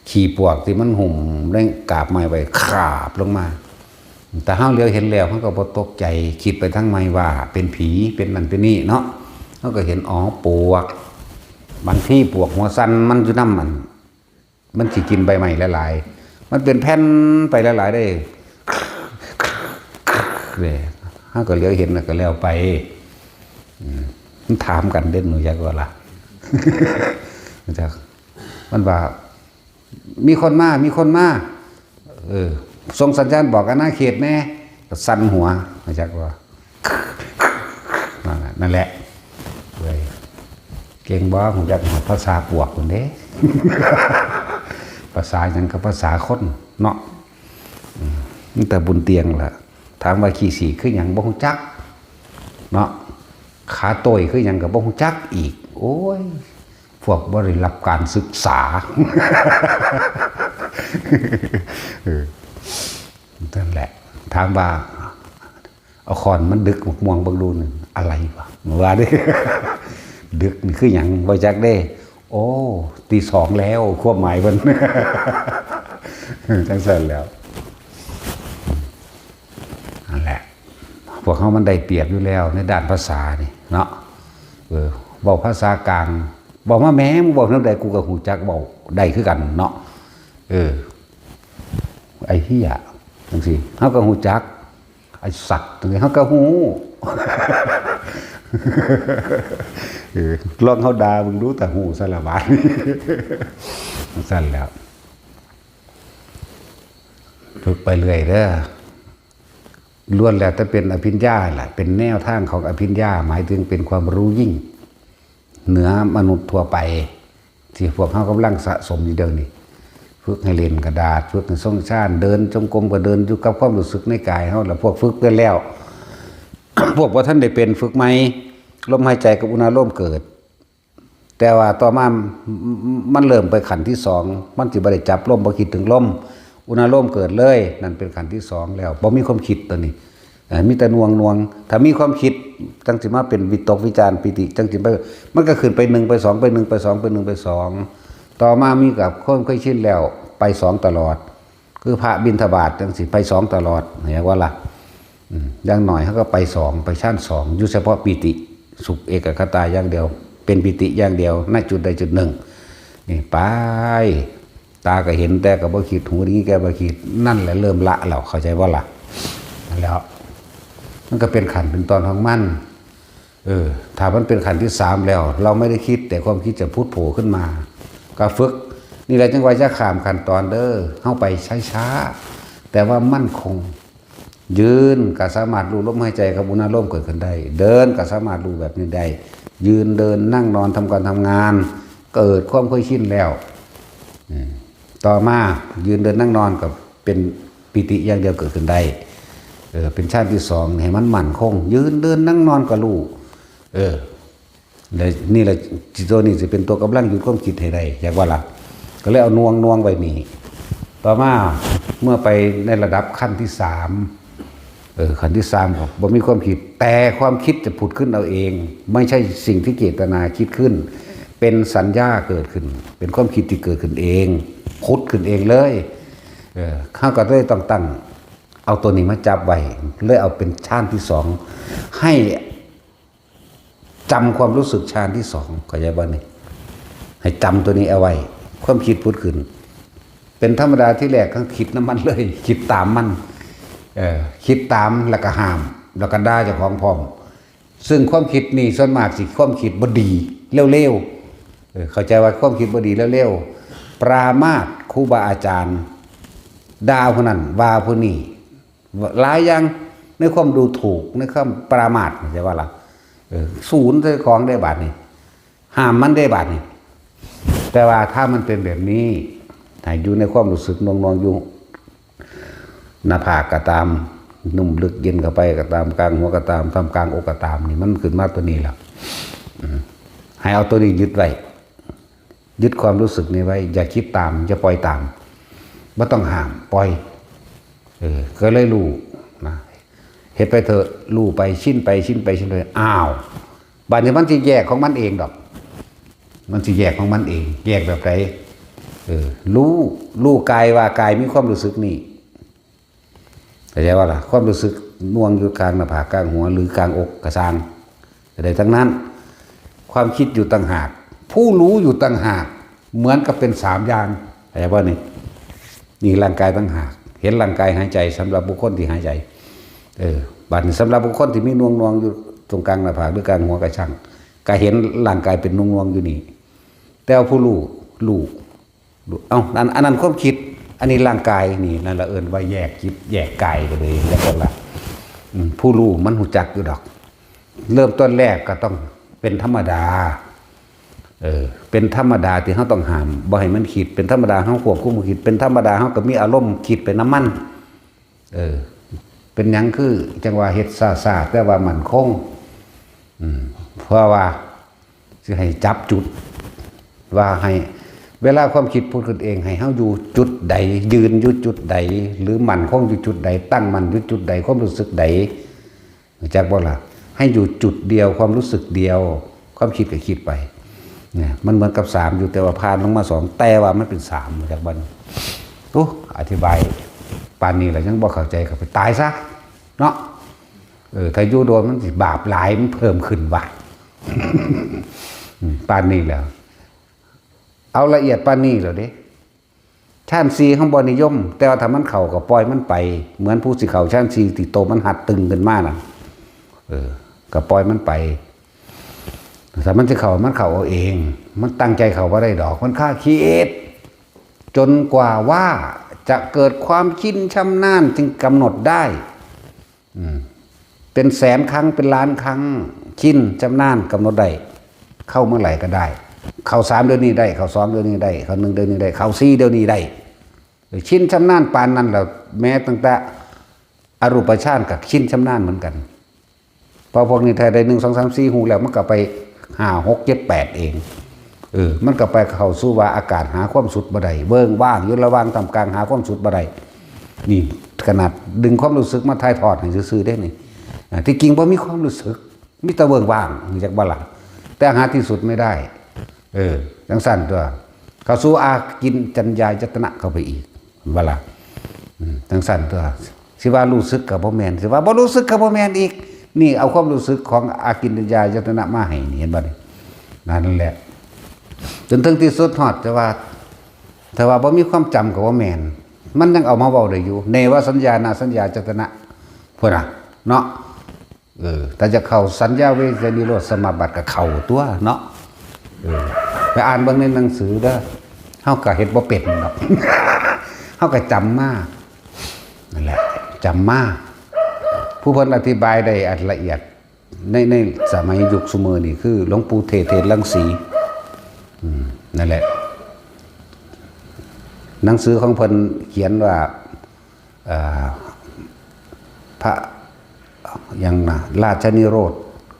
Speaker 1: ขี่ปวกที่มันหุ่มได้กาบไม้ไปขาบลงมาแต่เฮาเลี้ยวเห็นแล้วเขาก็บ่ตกใจคิดไปทั้งไม่ว่าเป็นผีเป็นนั่นเป็นนี่เนาะเขาก็เห็นอ๋อปวกบางที่ปวกหัวสั้นมันอยู่น้ำมันสิกินใบไม้หลายๆมันเป็นแผ่นไปหลายๆได้เลยเขาก็เลี้ยวเห็นก็แล้วไปมันถามกันเด่นหนูยักว่าล่ะมันว่ามีคนมาส่งสัญญาณบอกอาณาเขตแน่สั่นหัวมาจากว่านั่นแหละเลยเก่งบ้าผมจากภาษาปวกคนเด้ ภาษาอย่างกับภาษาคนเนาะนี่แต่บุญเตียงล่ะถามว่าขี่สีคืออย่างบ่ฮู้จักเนาะขาโตยคืออย่างกับบ่ฮู้จักอีกโอ้ยพวกบ่ได้รับการศึกษานั่นแหละถามว่าเอาคอนมันดึกหมกม่วงบางดูนึงอะไรวะว่าดิดึกนี่คืออย่างบ่จักได้โอ้ตีสองแล้วควบหมายมันจังซั่นแล้วนั่นแหละพวกเขามันได้เปรียบอยู่แล้วในด้านภาษานี่เนาะบอกภาษากลางบอกว่าแม้มึงบอกเรื่องใดกูกับหูจักบอกได้คือกันเนาะไอ้เหี้ยจังสิเขาก็หูจักไอ้สัตว์จังสิเขาก็หูลองเขาด่ามึงรู้แต่หูสารบัญสั้นแล้วฝึกไปเรื่อยเด้อล้วนแล้วแต่เป็นอภิญญาแหละเป็นแนวทางของอภิญญาหมายถึงเป็นความรู้ยิ่งเหนือมนุษย์ทั่วไปที่พวกเขากำลังสะสมอยู่เดี๋ยวนี้ฝึกให้เล่นกระดาษฝึกให้ทรงชาติเดินจงกรมก็เดินอยู่กับความรู้สึกในกายเขาแล้วพวกฝึกไปแล้ว พวกว่าท่านได้เป็นฝึกไหมลมหายใจกับอุณหภูมิเกิดแต่ว่าต่อมามันเริ่มไปขันที่สองมันจิบได้จับลมบ่คิดถึงลมอุณหภูมิเกิดเลยนั่นเป็นขันที่สองแล้วบ่มีความคิดตัวนี้มีแต่นวงถ้ามีความคิดจังสิมาเป็นวิตกวิจารปิติจังสิไปมันก็ขึ้นไปหนึ่งไปสองไปหนึ่งไปสองไปหนึ่งไปสองต่อมามีกับคนเคยชินแล้วไปสองตลอดคือพระบิณฑบาตจังสิไปสองตลอดเห็นว่าล่ะอย่างหน่อยเขาก็ไปสองไปชั้นสองอยู่เฉพาะปิติสุขเอกคตาอย่างเดียวเป็นปิติอย่างเดียวณจุดใดจุดหนึ่งนี่ไปตาก็เห็นแต่ก็บ่คิดหูนี้แกบ่คิดนั่นแหละเริ่มละแล้วเข้าใจว่าล่ะแล้วมันก็เป็นขันเป็นตอนของมันถ้ามันเป็นขันที่สามแล้วเราไม่ได้คิดแต่ความคิดจะพุทโผล่ขึ้นมาก็ฝึกนี่แหละจังหวะจะข้ามขั้นตอนเด้อเข้าไปช้าๆแต่ว่ามั่นคงยืนก็สามารถรู้ลมหายใจกับอุณหภูมิเกิดขึ้นได้เดินก็สามารถรู้แบบนี้ได้ยืนเดินนั่งนอนทำการทำงานเกิดความเคยชินแล้วต่อมายืนเดินนั่งนอนกับเป็นปิติอย่างเดียวเกิดขึ้นได้เป็นชาติที่สองให้มันมั่นคงยืนเดินนั่งนอนก็รู้แล้วนี่แหละจิตตัวนี้จะเป็นตัวกำลังหยุดความคิดให้ได้อยากว่าล่ะก็เลยเอานวงไว้นี่ต่อมาเมื่อไปในระดับขั้นที่สามขั้นที่สามก็บ่มีความคิดแต่ความคิดจะผุดขึ้นเอาเองไม่ใช่สิ่งที่เจตนาคิดขึ้นเป็นสัญญาเกิดขึ้นเป็นความคิดที่เกิดขึ้นเองผุดขึ้นเองเลยข้าก็เลยต้องตั้งเอาตัวนี้มาจับไว้เลยเอาเป็นฌานที่สองให้จำความรู้สึกฌานที่สองเข้าใจบ้างนี่ให้จำตัวนี้เอาไว้ความคิดพุดขึ้นเป็นธรรมดาที่แรกก็คิดน้ำมันเลยคิดตามมันคิดตามแล้วก็ห้ามแล้วก็ด่าเจ้าของพร้อมซึ่งความคิดนี่ส่วนมากสิความคิดบ่ดีเร็วๆเข้าใจว่าความคิดบ่ดีเร็วๆปรามาสครูบาอาจารย์ด่าผู้นั้นว่าผู้นี้หลายอย่างในความดูถูกในความปรามาสใช่ว่าล่ะศูนย์เจ้าของได้บาทนี่ห้ามมันได้บาทนี่แต่ว่าถ้ามันเป็นแบบนี้ถ้าอยู่ในความรู้สึกนองอยู่หน้าผากก็ตามนุ่มลึกเย็นเข้าไปก็ตามกลางหัวก็ตามทำกลางอกก็ตามนี่มันขึ้นมาตัวนี้แล้วให้เอาตัวนี้ยึดไว้ยึดความรู้สึกนี้ไว้อย่าคิดตามอย่าปล่อยตามไม่ต้องห้ามปล่อย ก็เลยรู้นะเฮ็ดไปเถอะรู้ไปชิ้นไปอ้าวบัดนี้มันสิแยกของมันเองดอกมันสิแยกของมันเองแยกแบบไหนรู้กายว่ากายมีความรู้สึกนี่เข้าใจว่าล่ะความรู้สึกน่วงอยู่กลางหน้าผากกลางหัวหรือกลางอกกระซางอะไรทั้งนั้นความคิดอยู่ต่างหากผู้รู้อยู่ต่างหากเหมือนกับเป็น3อย่างเข้าใจว่านี่ร่างกายต่างหากเห็นร่างกายหายใจสำหรับบุคคลที่หายใจบัดนี้สำหรับบุคคลที่มีน่วงอยู่ตรงกลางหน้าผากหรือกลางหัวกระช่างก็เห็นร่างกายเป็นน่วงอยู่นี่แต่ผู้รู้เอาอันนั้นความคิดอันนี้ร่างกายนี่นั่นละว่าแยกจิตแยกกายไปเลยแล้วก็ละผู้รู้มันหูจักอยู่ดอกเริ่มต้นแรกก็ต้องเป็นธรรมดาเป็นธรรมดาที่เขาต้องห้ามบ่ให้มันคิดเป็นธรรมดาเขาควบคุมคิดเป็นธรรมดาเขาก็มีอารมณ์คิดเป็นน้ำมันเป็นหยังคือจังว่าเฮ็ดซ่าแต่ว่ามันคงเพราะว่าสิให้จับจุดว่าให้เวลาความคิดพูดขึ้นเองให้เฮาอยู่จุดใดยืนอยู่จุดใดหรือมันคงอยู่จุดใดตั้งมันอยู่จุดใดความรู้สึกใดจักบ่ล่ะให้อยู่จุดเดียวความรู้สึกเดียวความคิดก็คิดไปเนี่ยมันเหมือนกับ3อยู่แต่ว่าพานลงมา2แต่ว่ามันเป็น3จากบัดอธิบายปานนี้แหละยังบ่เข้าใจก็ไปตายซะเนาะถ้าอยู่โดนมันสิบาปหลายมันเพิ่มขึ้นว่ะ ปานนี้แล้วเอาละเอียดปานนี้แล้วเด้ชาติ4ข้างบนนิยมแต่ว่าถ้ามันเข้าก็ปล่อยมันไปเหมือนผู้สิเข้าชาติ4ที่โตมันหัดตึงขึ้นมาน่ะก็ปล่อยมันไปถ้ามันจะเข้ามันเข้าเอาเองมันตั้งใจเข้าบ่ได้ดอกมันค่าคิดจนกว่าว่าจะเกิดความชินชำนาญจึงกำหนดได้เป็นแสนครั้งเป็นล้านครั้งชินชำนาญกำหนดได้เข้าเมื่อไหร่ก็ได้เข้า3เดือนนี้ได้เข้า2เดือนนี้ได้เข้า1เดือนนี้ได้เข้า4เดือนนี้ได้ชินชำนาญปานนั้นแล้วแม้ตั้งแต่อรูปฌานกับชินชำนาญเหมือนกันพอพวกนี้ถ้าได้1 2 3 4หูแล้วมันก็ไป5 6 7 8เองมันก็ไปเข้าสู่ว่าอากาศหาความสุดบ่ได้เบิ่งว่างอยู่ระหว่างทำกลางหาความสุดบ่ได้นี่ขนาดดึงความรู้สึกมาถ่ายทอดให้ซื่อๆได้นี่ที่จริงบ่มีความรู้สึกมีแต่เบิ่งว่างจากบ่ล่ะแต่หาที่สุดไม่ได้จังสั่นตัวเข้าสู่อากินจัญญายตนะเข้าไปอีกบ่ล่ะจังสั่นตัวสิว่ารู้สึกก็บ่แม่นสิว่าบ่รู้สึกก็บ่แม่นอีกนี่เอาความรู้สึกของอากินจัญญายตนะมาให้นี่เห็นบ่นี่นั่นแหละจนถึงที่สุดฮอดแต่ว่าบ่มีความจำก็บ่แม่นมันยังเอามาเว้าได้อยู่เนวสัญญานาสัญญาจตนะพุ่นน่ะเนาะแต่จะเข้าสัญญาเวทนิโรธสมาบัติก็เข้าตัวเนาะไปอ่านเบิ่งในหนังสือเด้อเฮาก็เฮ็ดบ่เป็นดอก เฮาก็จำมานั่นแหละจำมาผู้เพิ่นอธิบายได้อันละเอียดในสมัยยุคซุมื้อนี่คือหลวงปู่เทศรังสีนั่นแหละหนังสือของเพิ่นเขียนว่าพระยังนะราชนิโรธ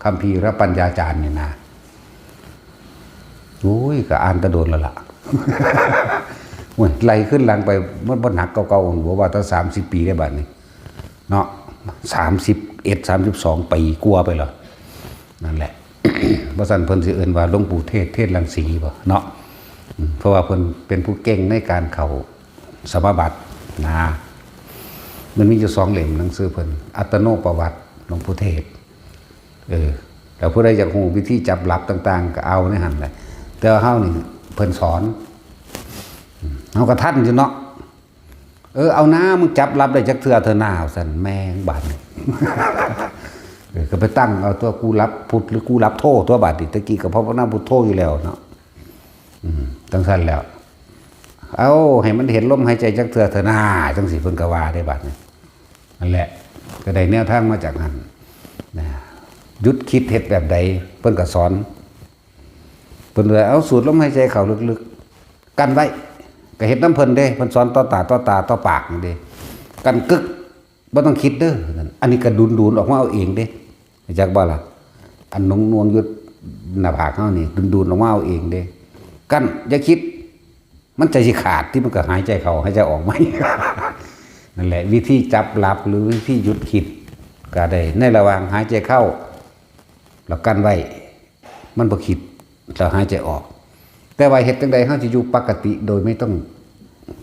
Speaker 1: คัมภีร์ปัญญาจารย์นี่นะโอ้ยก็อ่านตะโดนแล้วล่ะ โอ้ยไล่ขึ้นหลังไปมันบ่หนักเก่าๆหัวว่าตั้ง30 ปีได้บัดนี้เนาะ31 32 ปีกลัวไปเหรอนั่นแหละ บ่ซั่นเพิ่นสิเอิ้นว่าหลวงปู่เทศรังสีบ่เนาะเพราะว่าเพิ่นเป็นผู้เก่งในการเข้าสมาบัตินะมันมีอยู่2เล่มหนังสือเพิ่นอัตโนประวัติหลวงปู่เทศแล้วผู้ใดอยากรู้วิธีจับหลับต่างๆก็เอาในหั่นแหละแต่ว่าเฮานี่เพิ่นสอนเฮาก็ทันอยู่เนาะเอาหน้ามึงจับหลับได้จักเทื่อเธอหน้าสั่นแม่งบาดนี่ ก็ไปตั้งเอาตัวกูรับพุทธหรือกูรับโทตัวบาดนี่ตะกี้ก็เพราะว่านาพุทโธอยู่แล้วเนาะจังซั่นแล้วเอาให้มันเห็นลมหายใจจักเทื่อเธอหน้าจังสิเพิ่นก็ว่าได้บาดนี่นั่นแหละก็ได้แนวทางมาจากนั้นนะหยุดคิดเฮ็ดแบบใดเพิ่นก็สอนเพิ่นเลยเอาสูดลมหายใจเข้าลึกๆกันไว้ก็เฮ็ดน้ำเพิ่นเด้เพิ่นสอนต่อตาต่อปากนี่เด้กันกึกบ่ต้องคิดเด้ออันนี้ก็ดูนออกมาเอาเองเด้จักบ่ล่ะอันนวงอยู่หน้าผากเฮานี่ดูนออกมาเอาเองเด้กันอย่าคิดมันใจสิขาดที่มันก็หายใจเข้าหายใจออกไหม นั่นแหละวิธีจับหลับหรือวิธีหยุดคิดก็ได้ในระหว่างหายใจเข้าเรากั้นไว้มันบ่คิดเราหายใจออกแต่ว่าเฮ็ดจังใดเฮาสิอยู่ปกติโดยไม่ต้อง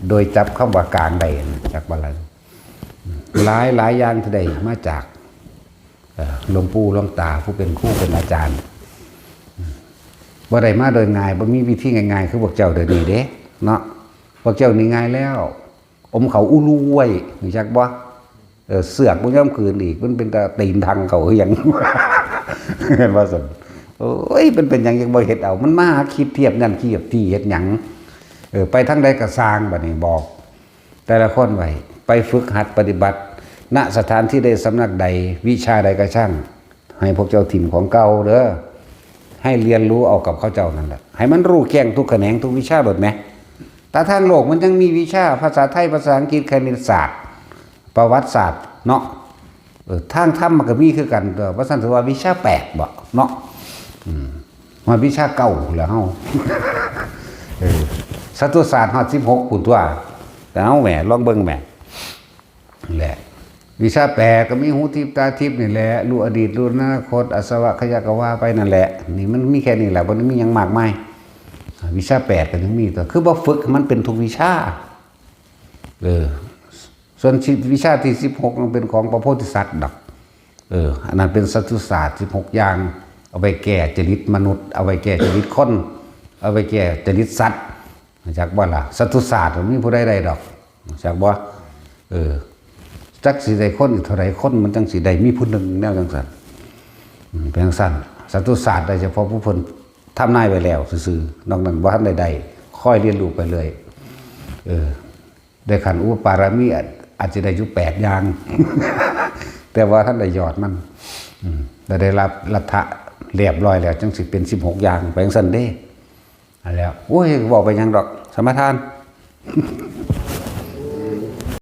Speaker 1: โดยจับคำว่ากลางใดจากบ่ล่ะหลายอย่างที่ได้มาจากหลวงปู่หลวงตาผู้เป็นครูเป็นอาจารย์บ่ได้มาโดยง่ายบ่มีวิธีง่ายๆคือพวกเจ้าเดี๋ยวนี้เด้เนาะพวกเจ้านี่ง่ายแล้วอมเขาอู้ลู่ไว้รู้จักบ่เสือกบ่ยอมคืนอีกมันเป็นตาตีนทางเขาคือหยังเห็นว่าซั่นโอ้ยเป็นหยังยังบ่เฮ็ดเอามันมาหาคิดเทียบนั่นเทียบที่เฮ็ดหยังไปทางใดก็สร้างบัดนี้บอกแต่ละคนไว้ไปฝึกหัดปฏิบัติณสถานที่ใดสำนักใดวิชาใดก็ช่างให้พวกเจ้าถิ่นของเก่าเด้อให้เรียนรู้เอากับเขาเจ้านั่นแหละให้มันรู้แจ้งทุกแขนงทุกวิชาเบิดแหมแต่ทางโลกมันยังมีวิชาภาษาไทยภาษาอังกฤษคณิตศาสตร์ประวัติศาสตร์เนาะทางธรรมมันก็มีคือกันว่าซั่นถือว่าวิชา8บ่เนาะมาวิชาเก่าแล้วเฮาสัตวศาสตร์ฮอด16พุ่นตัวแต่เอาแหมลองเบิ่งแหมแหละวิชา8ก็มีหูทิพตาทิพนี่แหละรู้อดีตรู้อนาคตอสวะขยะกะว่าไปนั่นแหละนี่มันมีแค่นี้แหละบ่ได้มีหยังมากมายวิชา8ก็ยังมีตัวคือบ่ฝึกมันเป็นทุกวิชาส่วนวิชาที่16มันเป็นของพระโพธิสัตว์ดอกอันนั้นเป็นสัตวศาสตร์16อย่างเอาไปแก้จริตมนุษย์เอาไปแก้จริตคนเอาไปแก้จริตสัตว์จากบ่ล่ะสัตวศาสตร์มันมีผู้ใดได้ดอกจากบ่จักสิได้คนอีกเท่าไหร่คนมันจังสิได้มีผู้หนึ่งแนวจังซั่นเป็นจังซั่นสัตวศาสตร์ได้เฉพาะผู้เพิ่นทำนายไว้แล้วซื่อๆนอกนั้นบ่ทันได้ค่อยเรียนรู้ไปเลยได้ขันอุปปารมีอาจจะได้อยู่8อย่าง แต่ว่าท่านได้ยอดมันได้รับรัฐะเรียบร้อยแล้วจังสิเป็น16อย่างไปจังซั่นเด้แล้วโอ้ยบอกไปยังดอกสมทาน